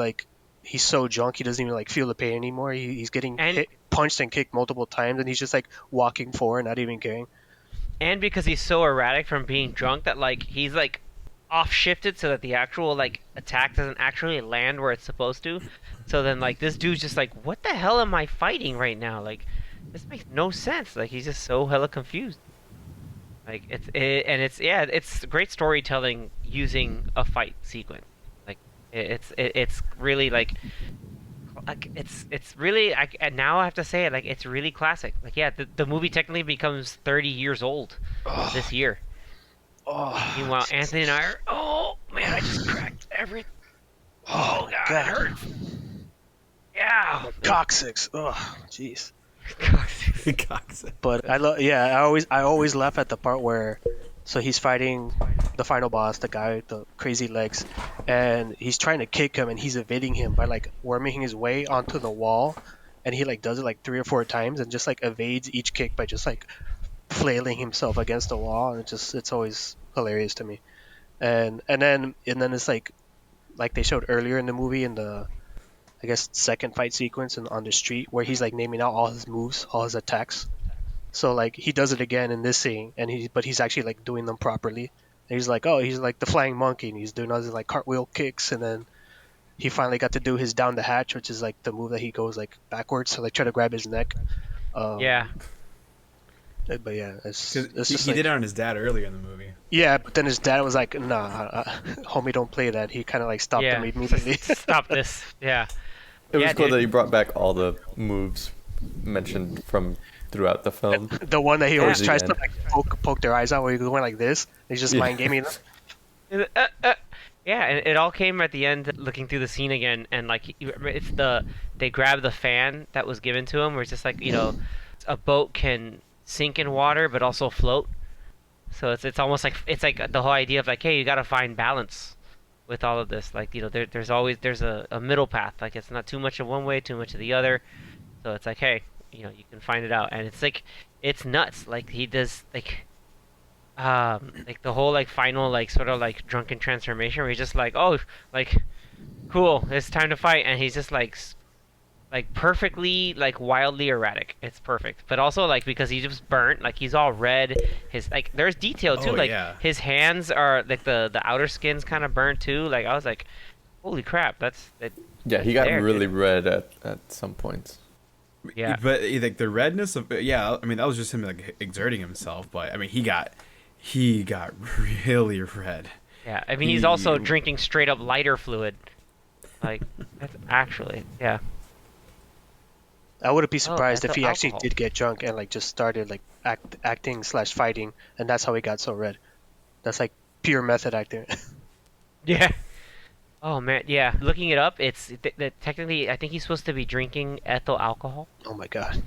so drunk he doesn't even like feel the pain anymore. He's getting And- punched and kicked multiple times, and he's just like walking forward, not even caring. And because he's so erratic from being drunk that like he's like off shifted so that the actual like attack doesn't actually land where it's supposed to. So then like this dude's just like, what the hell am I fighting right now? Like this makes no sense. Like he's just so hella confused. Like it's great storytelling using a fight sequence. Like it's really like it's really and now I have to say it, like it's really classic. Like yeah, the movie technically becomes 30 years old this year. Oh, Meanwhile, Anthony and I are, oh man, God, it hurts. Yeah. Coccyx. Oh, jeez. Coccyx. But I always laugh at the part where, so he's fighting the final boss, the guy with the crazy legs, and he's trying to kick him, and he's evading him by like worming his way onto the wall, and he like does it like 3 or 4 times, and just like evades each kick by just like flailing himself against the wall, and it's always hilarious to me. And then it's like they showed earlier in the movie in the, I guess, second fight sequence on the street where he's like naming out all his moves, all his attacks. So like he does it again in this scene, but he's actually like doing them properly. And he's like, oh, he's like the flying monkey, and he's doing all these like cartwheel kicks, and then he finally got to do his down the hatch, which is like the move that he goes like backwards, so like try to grab his neck. Yeah. But yeah, it's Because just he like, did it on his dad earlier in the movie. yeah, but then his dad was like, nah, homie, don't play that. He kind of like stopped him immediately. Stop this. Yeah. It was Yeah, cool dude. that he brought back all the moves mentioned from throughout the film. The one that he always Yeah. tries to like poke their eyes out, where he's going like this. He's just Yeah. mind gaming them. Yeah, and it all came at the end, looking through the scene again, and like they grab the fan that was given to him, where it's just like, a boat can sink in water but also float. So it's almost like the whole idea of like, hey, you got to find balance with all of this. Like, there's always a middle path. Like, it's not too much of one way, too much of the other. So it's like, hey, you can find it out, and it's like, it's nuts. Like he does like the whole like final like sort of like drunken transformation where he's just like, oh, like, cool, it's time to fight, and he's just like perfectly like wildly erratic. It's perfect, but also like because he's just burnt, like he's all red. His like there's detail too, Oh, like yeah. his hands are like the outer skin's kind of burnt too. Like I was like, holy crap, that's Yeah, he got there, really dude. red at some points. Yeah. But like the redness of, yeah, I mean that was just him like exerting himself, but I mean he got really red. Yeah, I mean he's also drinking straight up lighter fluid. Like that's actually, yeah. I wouldn't be surprised if ethyl he actually alcohol. did get drunk and like just started like acting/fighting, and that's how he got so red. That's like pure method acting. Yeah. Oh man, yeah. Looking it up, it's technically I think he's supposed to be drinking ethyl alcohol, Oh my god.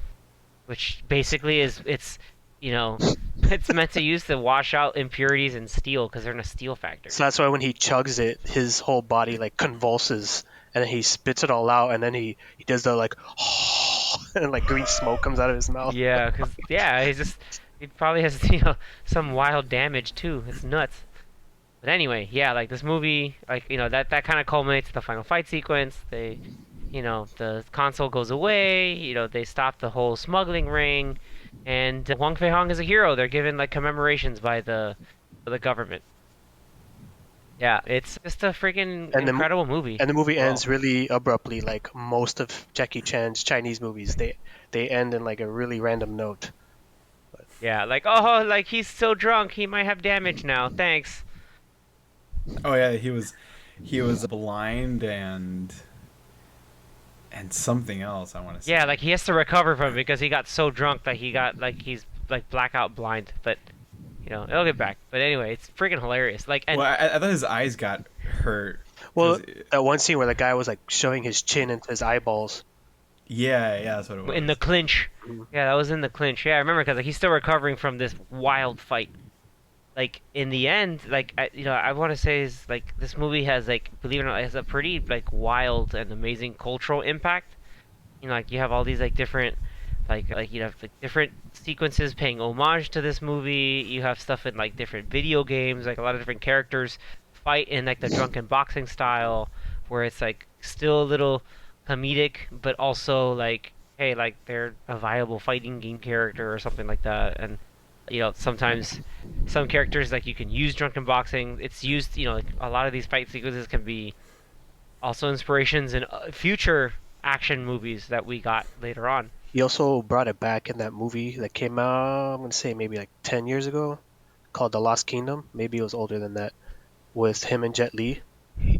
which basically it's it's meant to use to wash out impurities in steel because they're in a steel factory. So that's why when he chugs it, his whole body like convulses, and then he spits it all out, and then he does the like, and like green smoke comes out of his mouth. Yeah, because he probably has some wild damage too. It's nuts. But anyway, yeah, like this movie, like that kind of culminates the final fight sequence. They, the console goes away. They stop the whole smuggling ring, and Wang Fei Hong is a hero. They're given like commemorations by the government. Yeah, it's just a freaking And the mo- incredible movie. And the movie Wow. ends really abruptly, like most of Jackie Chan's Chinese movies. They end in like a really random note. Yeah, like, oh, like he's so drunk, he might have damage now. Thanks. Oh yeah, he was blind and something else I want to say. Yeah, like he has to recover from it because he got so drunk that he's like blackout blind. But it'll get back. But anyway, it's freaking hilarious. Like, and Well, I thought his eyes got hurt. Well, 'cause- that one scene where the guy was like showing his chin into his eyeballs. yeah, that's what it was. in the clinch. Yeah, that was in the clinch. Yeah, I remember because like he's still recovering from this wild fight. Like in the end, like I want to say is like this movie has like, believe it or not, has a pretty like wild and amazing cultural impact. Like you have all these like different like different sequences paying homage to this movie. You have stuff in like different video games, like a lot of different characters fight in like the drunken boxing style, where it's like still a little comedic, but also like, hey, like they're a viable fighting game character or something like that. And sometimes some characters like you can use drunken boxing. It's used, like a lot of these fight sequences can be also inspirations in future action movies that we got later on. He also brought it back in that movie that came out, I'm gonna say maybe like 10 years ago, called The Lost Kingdom. Maybe it was older than that, with him and Jet Li.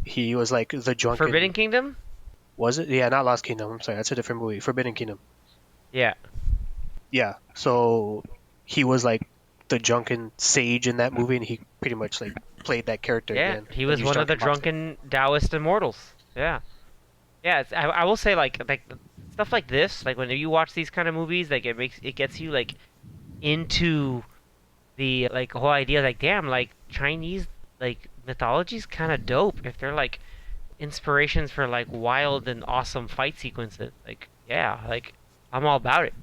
He was like the drunken. Forbidden Kingdom? Was it? Yeah, not Lost Kingdom. I'm sorry, that's a different movie. Forbidden Kingdom. Yeah. Yeah. So he was like the drunken sage in that movie, and he pretty much like played that character Yeah, again. he when was one of the boxing. drunken Taoist immortals. Yeah. Yeah, I will say like stuff like this, like when you watch these kind of movies, like it gets you like into the like whole idea, like damn, like Chinese like mythology's kind of dope if they're like inspirations for like wild and awesome fight sequences. Like yeah, like I'm all about it.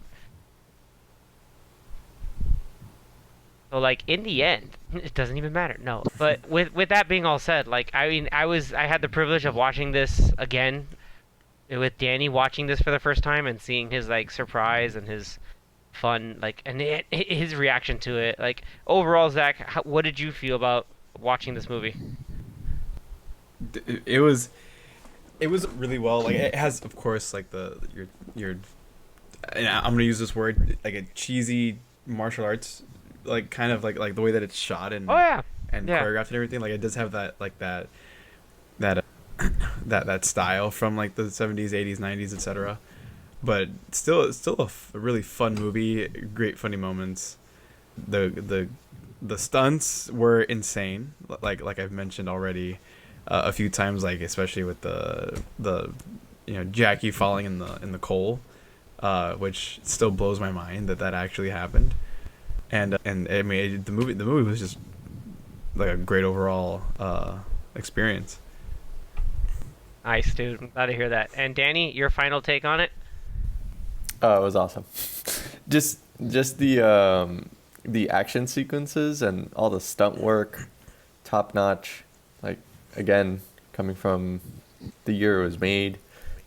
So like in the end, it doesn't even matter. No, but with that being all said, like I mean, I had the privilege of watching this again with Danny, watching this for the first time and seeing his like surprise and his fun, like, and his reaction to it. Like overall, Zach, what did you feel about watching this movie? It was really well. Like it has, of course, like your and I'm gonna use this word, like a cheesy martial arts, like kind of like the way that it's shot Oh yeah, and yeah. choreographed and everything. Like it does have that that style from like the 70s, 80s, 90s, etc. But still, it's still a really fun movie. Great funny moments. The stunts were insane. Like I've mentioned already a few times. Like especially with the Jackie falling in the coal, which still blows my mind that actually happened. And I mean the movie was just like a great overall experience. Nice, dude. I'm glad to hear that. And Danny, your final take on it? Oh, it was awesome. Just the action sequences and all the stunt work, top notch. Like again, coming from the year it was made,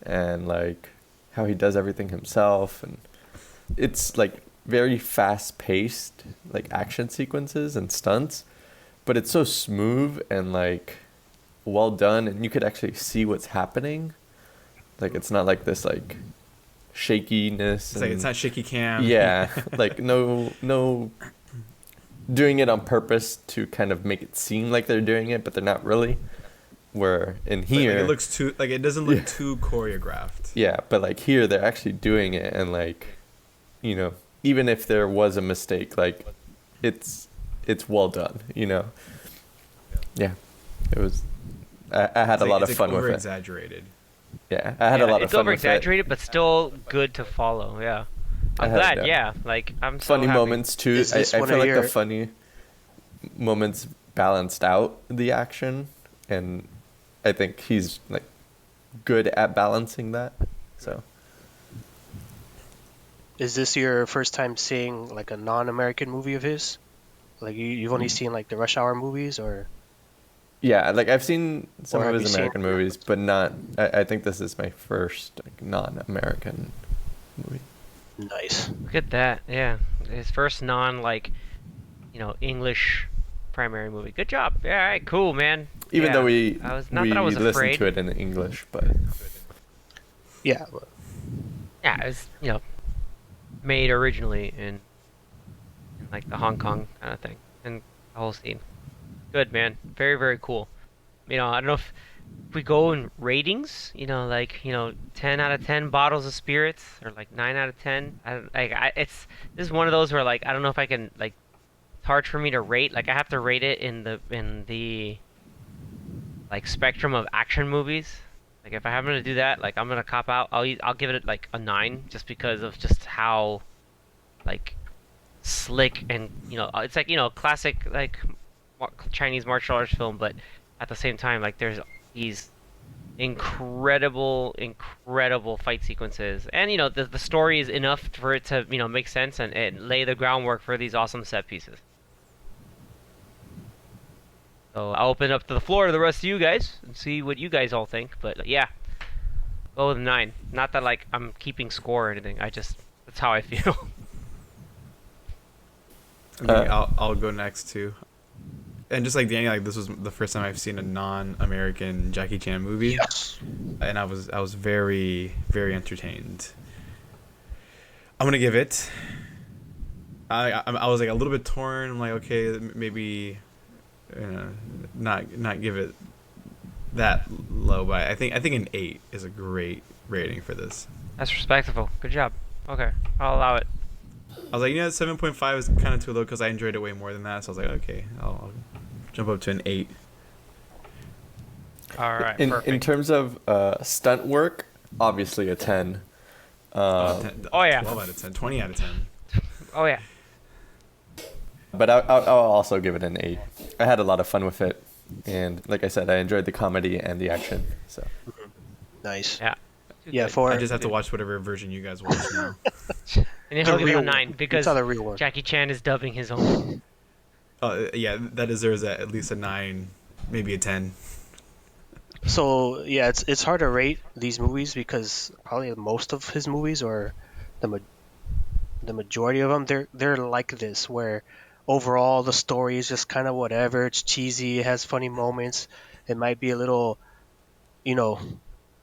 and like how he does everything himself, and it's like very fast paced, like action sequences and stunts, but it's so smooth and like well done, and you could actually see what's happening. Like it's not like this like shakiness. It's like it's not shaky cam. Yeah, like no doing it on purpose to kind of make it seem like they're doing it, but they're not really. Where in here, Like it looks too like it doesn't look too choreographed. yeah, but like here they're actually doing it, and like, even if there was a mistake, like it's well done. Yeah, it was. I had a lot of fun with it. Exaggerated. Yeah, I had a lot of It's fun over with it. exaggerated, but still good to follow. Yeah, I'm glad. Yeah, like I'm so Funny happy. moments too. Is I this feel one of like your- the funny moments balanced out the action, and I think he's like good at balancing that. So Is this your first time seeing like a non-American movie of his? Like you've only seen like the Rush Hour movies, or yeah, like I've seen some Or of have his you seen- American movies, but not. I think this is my first like, non-American movie. nice. Look at that. Yeah, his first non like, English primary movie. Good job. Yeah, all right, cool, man. Even Yeah, though we I was not that I was listened afraid. to it in English, but Yeah, Yeah, it was made originally in like the Hong Kong kind of thing, and the whole scene. Good, man. Very, very cool. I don't know if we go in ratings, 10 out of 10 bottles of spirits, or like 9 out of 10. This is one of those where like I don't know if I can like. It's hard for me to rate. Like I have to rate it in the like spectrum of action movies. Like if I happen to do that, like I'm gonna cop out. I'll give it like a 9 just because of just how like slick and it's like classic like Chinese martial arts film, but at the same time like there's these incredible fight sequences, and the story is enough for it to make sense and lay the groundwork for these awesome set pieces. So I'll open up to the floor to the rest of you guys and see what you guys all think. But yeah, go with 9. Not that like I'm keeping score or anything. That's how I feel. I think I'll go next too. And just like Danny, like this was the first time I've seen a non-American Jackie Chan movie, Yes. and I was very, very entertained. I'm gonna give it. I was like a little bit torn. I'm like, okay, maybe, not give it that low, but I think an 8 is a great rating for this. That's respectable. Good job. Okay, I'll allow it. I was like, 7.5 is kind of too low because I enjoyed it way more than that. So I was like, okay, I'll jump up to an 8. All right, In perfect. terms of stunt work, obviously a 10. Oh, yeah. 12 out of 10, 20 out of 10. Oh yeah. But I'll also give it an 8. I had a lot of fun with it, and like I said, I enjoyed the comedy and the action. So Nice. Yeah. Yeah, Good. for I just have to watch whatever version you guys watch now. And then the he'll give it real a 9 one. because It's not the real one. Jackie Chan is dubbing his own. Yeah, that deserves at least a 9, maybe a 10. So yeah, it's hard to rate these movies because probably most of his movies, or the the majority of them, they're like this, where overall the story is just kind of whatever. It's cheesy. It has funny moments. It might be a little, you know,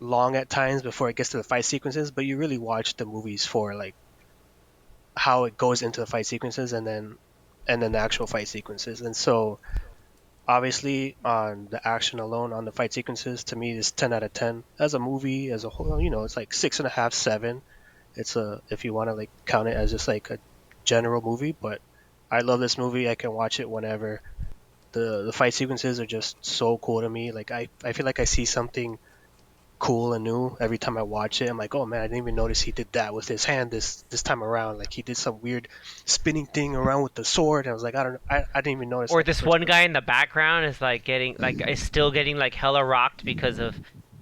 long at times before it gets to the fight sequences, but you really watch the movies for like how it goes into the fight sequences, and then the actual fight sequences. And so obviously on the action alone, on the fight sequences, to me it's 10 out of 10. As a movie as a whole, it's like 6.5, 7. It's a, if you want to like count it as just like a general movie. But I love this movie. I can watch it whenever. The fight sequences are just so cool to me. Like I feel like I see something cool and new every time I watch it. I'm like, oh man, I didn't even notice he did that with his hand this time around. Like he did some weird spinning thing around with the sword. And I was like, I don't know, I didn't even notice. Or Like, the this first one time. guy in the background is like is still getting like hella rocked because of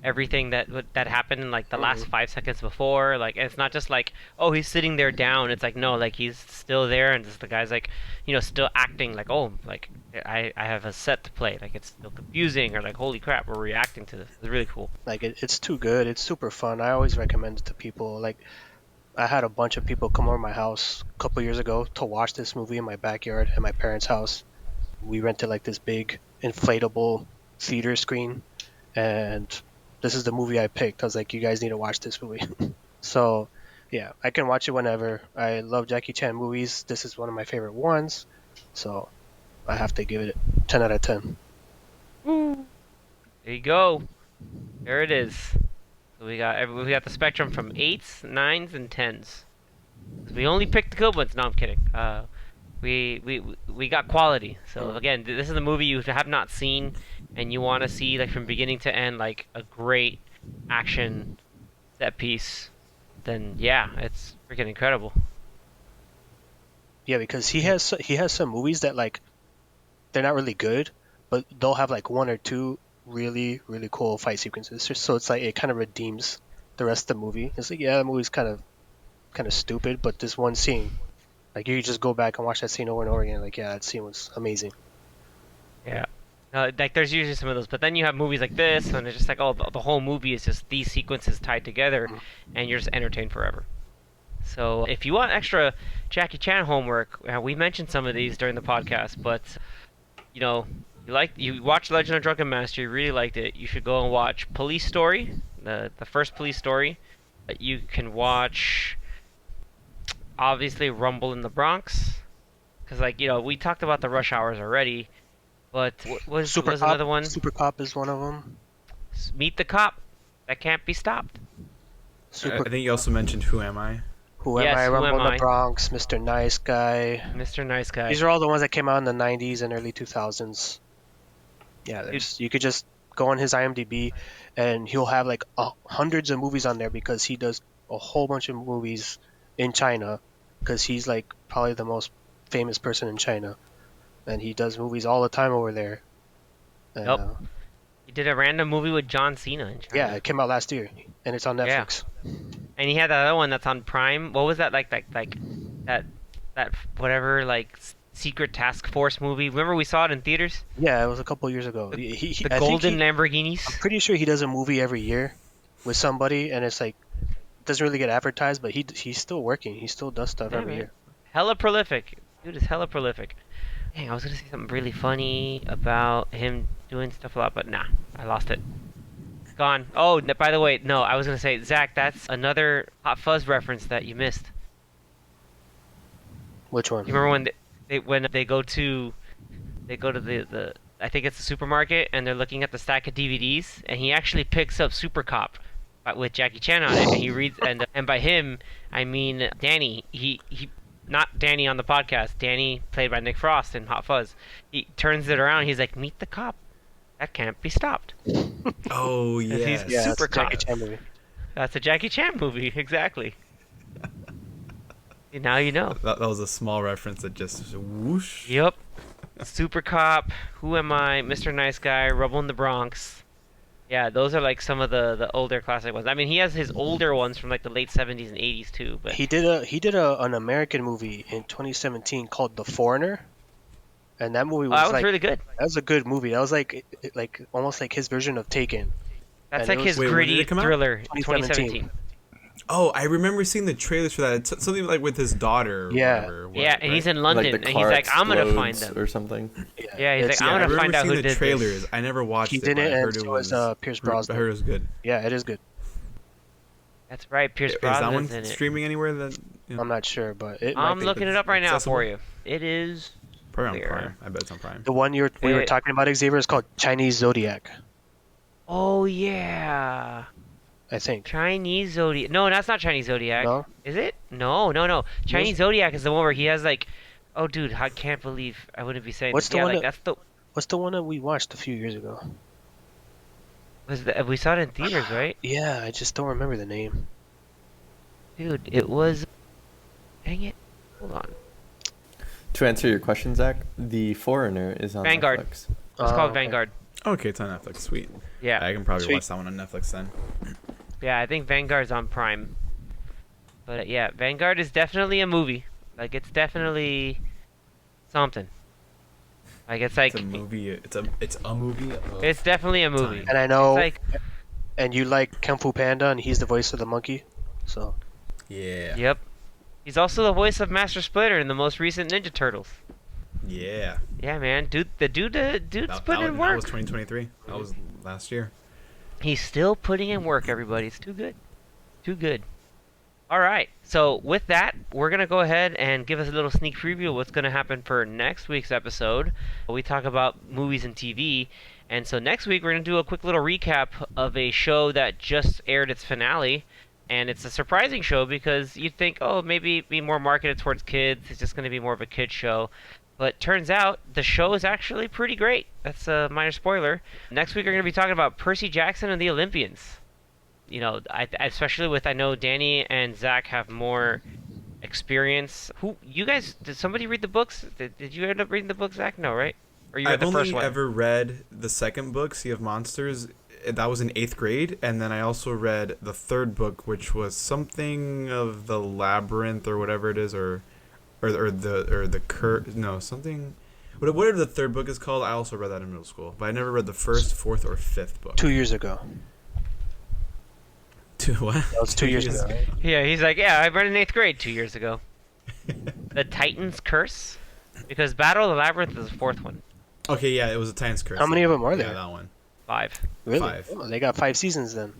everything that happened in like the last 5 seconds before. Like it's not just like, oh, he's sitting there down. It's like, no, like he's still there, and just the guy's like, still acting like, oh, like I have a set to play. Like it's still confusing, or like, holy crap, we're reacting to this. It's really cool. Like it's too good. It's super fun. I always recommend it to people. Like I had a bunch of people come over my house a couple years ago to watch this movie in my backyard at my parents' house. We rented like this big inflatable theater screen, and this is the movie I picked. I was like, you guys need to watch this movie. So, yeah, I can watch it whenever. I love Jackie Chan movies. This is one of my favorite ones. So, I have to give it 10 out of 10. There you go. There it is. So we got the spectrum from 8s, 9s, and 10s. We only picked the good ones. No, I'm kidding. We got quality. So again, this is a movie you have not seen, and you want to see like from beginning to end like a great action set piece. Then yeah, it's freaking incredible. Yeah, because he has some movies that like they're not really good, but they'll have like one or two really really cool fight sequences. So it's like it kind of redeems the rest of the movie. It's like, yeah, the movie's kind of stupid, but this one scene, like you just go back and watch that scene over and over again. Like, yeah, that scene was amazing. Yeah. Like there's usually some of those, but then you have movies like this, and it's just like, oh, the whole movie is just these sequences tied together, and you're just entertained forever. So if you want extra Jackie Chan homework, we mentioned some of these during the podcast, but you watched Legend of Drunken Master, you really liked it. You should go and watch Police Story, the first Police Story. You can watch obviously Rumble in the Bronx, because we talked about the Rush Hours already, but was Super Cop, another one? Super Cop is one of them. Meet the Cop that can't be stopped. Super. I think you also mentioned Who Am I? Who Am Yes, I? Who Rumble Am in the I? Bronx, Mr. Nice Guy. Mr. Nice Guy. These are all the ones that came out in the 90s and early 2000s. Yeah, you could just go on his IMDb, and he'll have like hundreds of movies on there because he does a whole bunch of movies in China, because he's like probably the most famous person in China, and he does movies all the time over there. Yep. He did a random movie with John Cena in China. Yeah, it came out last year, and it's on Yeah. Netflix. And he had that other one that's on Prime. What was that that whatever secret task force movie? Remember we saw it in theaters? Yeah, it was a couple years ago. The I think Golden Lamborghinis. I'm pretty sure he does a movie every year with somebody, and it's like doesn't really get advertised, but he's still working. He still does stuff Yeah, every man. year. Hella prolific. Dude is hella prolific. Dang, I was gonna say something really funny about him doing stuff a lot, but nah, I lost it. Gone. Oh, by the way, no, I was gonna say, Zach, that's another Hot Fuzz reference that you missed. Which one? You remember when they go to the I think it's the supermarket, and they're looking at the stack of DVDs, and he actually picks up Super Cop with Jackie Chan on it, and he reads, and by him I mean Danny. He not Danny on the podcast. Danny, played by Nick Frost in Hot Fuzz. He turns it around. He's like, "Meet the cop." That can't be stopped. Oh He's yes. Yeah, Super it's a Jackie cop. Chan movie. That's a Jackie Chan movie, exactly. Now you know. That was a small reference that just whoosh. Yep. Super Cop, Who Am I, Mr. Nice Guy, Rubble in the Bronx. Yeah, those are like some of the older classic ones. I mean, he has his older ones from like the late 70s and 80s too, but He did an American movie in 2017 called The Foreigner, and that movie oh, was that was like really good. that was a good movie. That was like almost like his version of Taken. That's and like it his was- Wait, when did gritty it come out? thriller 2017. 2017. Oh, I remember seeing the trailers for that. It's something like with his daughter. Or Yeah. whatever, Yeah, and he's in London, Like and the he's car like, I'm gonna find explodes them. or something. Yeah, he's like, Yeah, I'm I gonna remember find out seeing who the did trailers. this. I never watched He's it. in But it, I and heard it so was. is Pierce I Brosnan. heard it was good. Yeah, it is good. That's right, Pierce Is that one Brosnan's in it. streaming anywhere? That you know, I'm not sure, but it might I'm be. looking it up right now accessible? for you. It is. probably on Where? Prime. I bet it's on Prime. The one we were talking about, Xavier, is called Chinese Zodiac, Oh yeah, I think. Chinese Zodiac. No, that's not Chinese Zodiac. No? Is it? No. Chinese Zodiac is the one where he has like, oh dude, I can't believe I wouldn't be saying. What's this. the Yeah, one like that- that's the. What's the one that we watched a few years ago? We saw it in theaters, right? Yeah, I just don't remember the name. Dude, it was. Dang it! Hold on. To answer your question, Zach, The Foreigner is on Vanguard. Netflix. It's called okay. Vanguard. Okay, it's on Netflix. Sweet. Yeah, I can probably Sweet. watch that one on Netflix then. yeah. I think Vanguard's on Prime. But yeah, Vanguard is definitely a movie. Like it's definitely something. Like it's like It's a movie. It's a movie. Of it's definitely a movie. time. And I know, It's like and you like Kung Fu Panda, and he's the voice of the monkey. So Yeah. yep. He's also the voice of Master Splinter in the most recent Ninja Turtles. Yeah. Yeah, man. Dude's putting in That was work. 2023. That was last year. He's still putting in work, everybody. It's too good. Too good. All right. So with that, we're going to go ahead and give us a little sneak preview of what's going to happen for next week's episode. We talk about movies and TV. And so next week, we're going to do a quick little recap of a show that just aired its finale. And it's a surprising show because you'd think, oh, maybe be more marketed towards kids. It's just going to be more of a kid's show. But turns out the show is actually pretty great. That's a minor spoiler. Next week, we're going to be talking about Percy Jackson and the Olympians. You know, especially with, I know Danny and Zach have more experience. You guys, did somebody read the books? Did you end up reading the book, Zach? No, right? Or you read I've the only first one? ever read the second book, Sea of Monsters. That was in 8th grade, and then I also read the third book, which was something of the labyrinth or whatever it is, or the something. Whatever the third book is called, I also read that in middle school, but I never read the first, fourth, or fifth book. 2 years ago. What? That was 2 years ago. Right? Yeah, he's like, yeah, I read in 8th grade 2 years ago. The Titan's Curse? Because Battle of the Labyrinth is the fourth one. Okay, yeah, it was a Titan's Curse. How many of them are Yeah, there? that one. 5. Really? 5. Oh, they got 5 seasons then.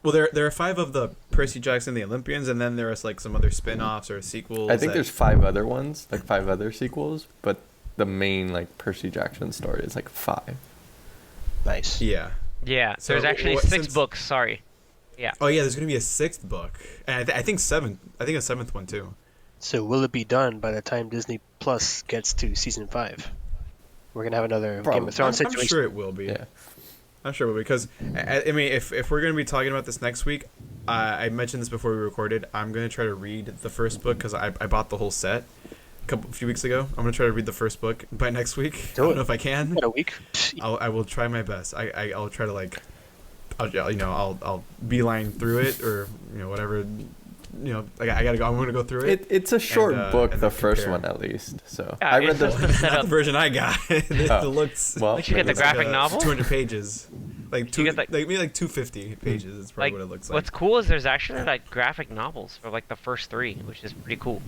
Well, there are 5 of the Percy Jackson and the Olympians, and then there's like some other spin-offs or sequels. I think that- there's 5 other ones, like 5 other sequels, but the main like Percy Jackson story is like 5. Nice. Yeah. Yeah, So there's actually what- 6 since- books, sorry. Oh yeah, there's gonna be a 6th book, and I think 7th. I think a 7th one too. So will it be done by the time Disney Plus gets to season 5? We're gonna have another Game Probably. of Thrones I'm situation. sure it will be. Yeah. I'm sure it will be because I mean, if we're gonna be talking about this next week, I mentioned this before we recorded. I'm gonna try to read the first book because I bought the whole set a few weeks ago. I'm gonna try to read the first book by next week. I Do don't it. know if I can. What, a week? I will try my best. I'll try to like, I'll beeline through it or whatever. Like I gotta go. I'm gonna go through it. It's a short book, and the then first compare. one at least. So Yeah, I read it's the just the Not setup. the version I got. It Oh. looks. well. Did you get the maybe- graphic novel? 200 pages. Like you get, like- maybe like 250 pages. Is probably Like, what it looks like. what's cool is there's actually like graphic novels for like the first 3, which is pretty cool.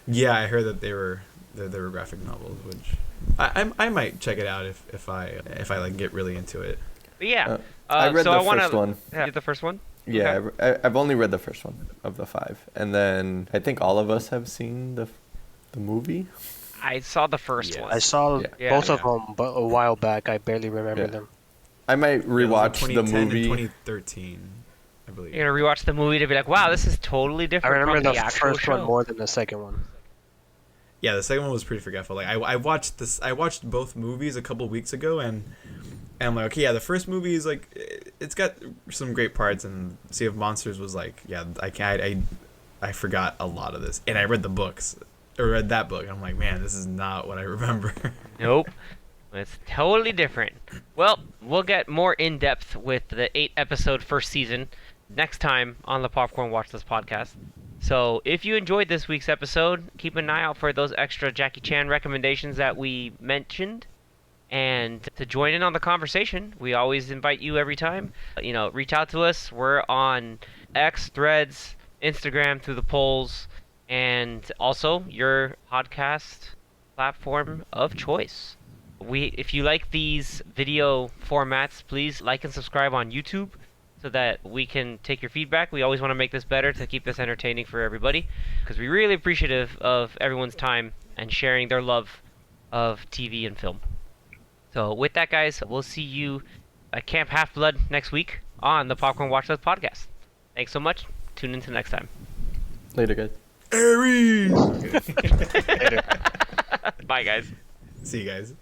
Yeah, I heard that they were graphic novels, which I might check it out if I like get really into it. But yeah, I read so the I wanna, first one. Yeah, the first one? Yeah, Okay. I've only read the first one of the 5, and then I think all of us have seen the movie. I saw the first Yes. one. I saw Yeah. both Yeah. of them, but a while back. I barely remember Yeah. them. I might rewatch the 2010 and movie. 2013, I believe. You're gonna rewatch the movie to be like, wow, this is totally I different remember from the the actual first show. one more than the second one. Yeah, the second one was pretty forgetful. Like I watched this. I watched both movies a couple weeks ago, and I'm like, okay, yeah, the first movie is like, it's got some great parts, and Sea of Monsters was like, yeah, I forgot a lot of this, and I read the books, or read that book. And I'm like, man, this is not what I remember. Nope. It's totally different. Well, we'll get more in depth with the 8-episode first season next time on the Popcorn Watchlist podcast. So if you enjoyed this week's episode, keep an eye out for those extra Jackie Chan recommendations that we mentioned. And to join in on the conversation, we always invite you every time. Reach out to us. We're on X, Threads, Instagram through the polls, and also your podcast platform of choice. If you like these video formats, please like and subscribe on YouTube so that we can take your feedback. We always want to make this better to keep this entertaining for everybody, because we're really appreciative of everyone's time and sharing their love of TV and film. So with that, guys, we'll see you at Camp Half-Blood next week on the Popcorn Watchlist podcast. Thanks so much. Tune in to next time. Later, guys. Aries. Later. Bye, guys. See you guys.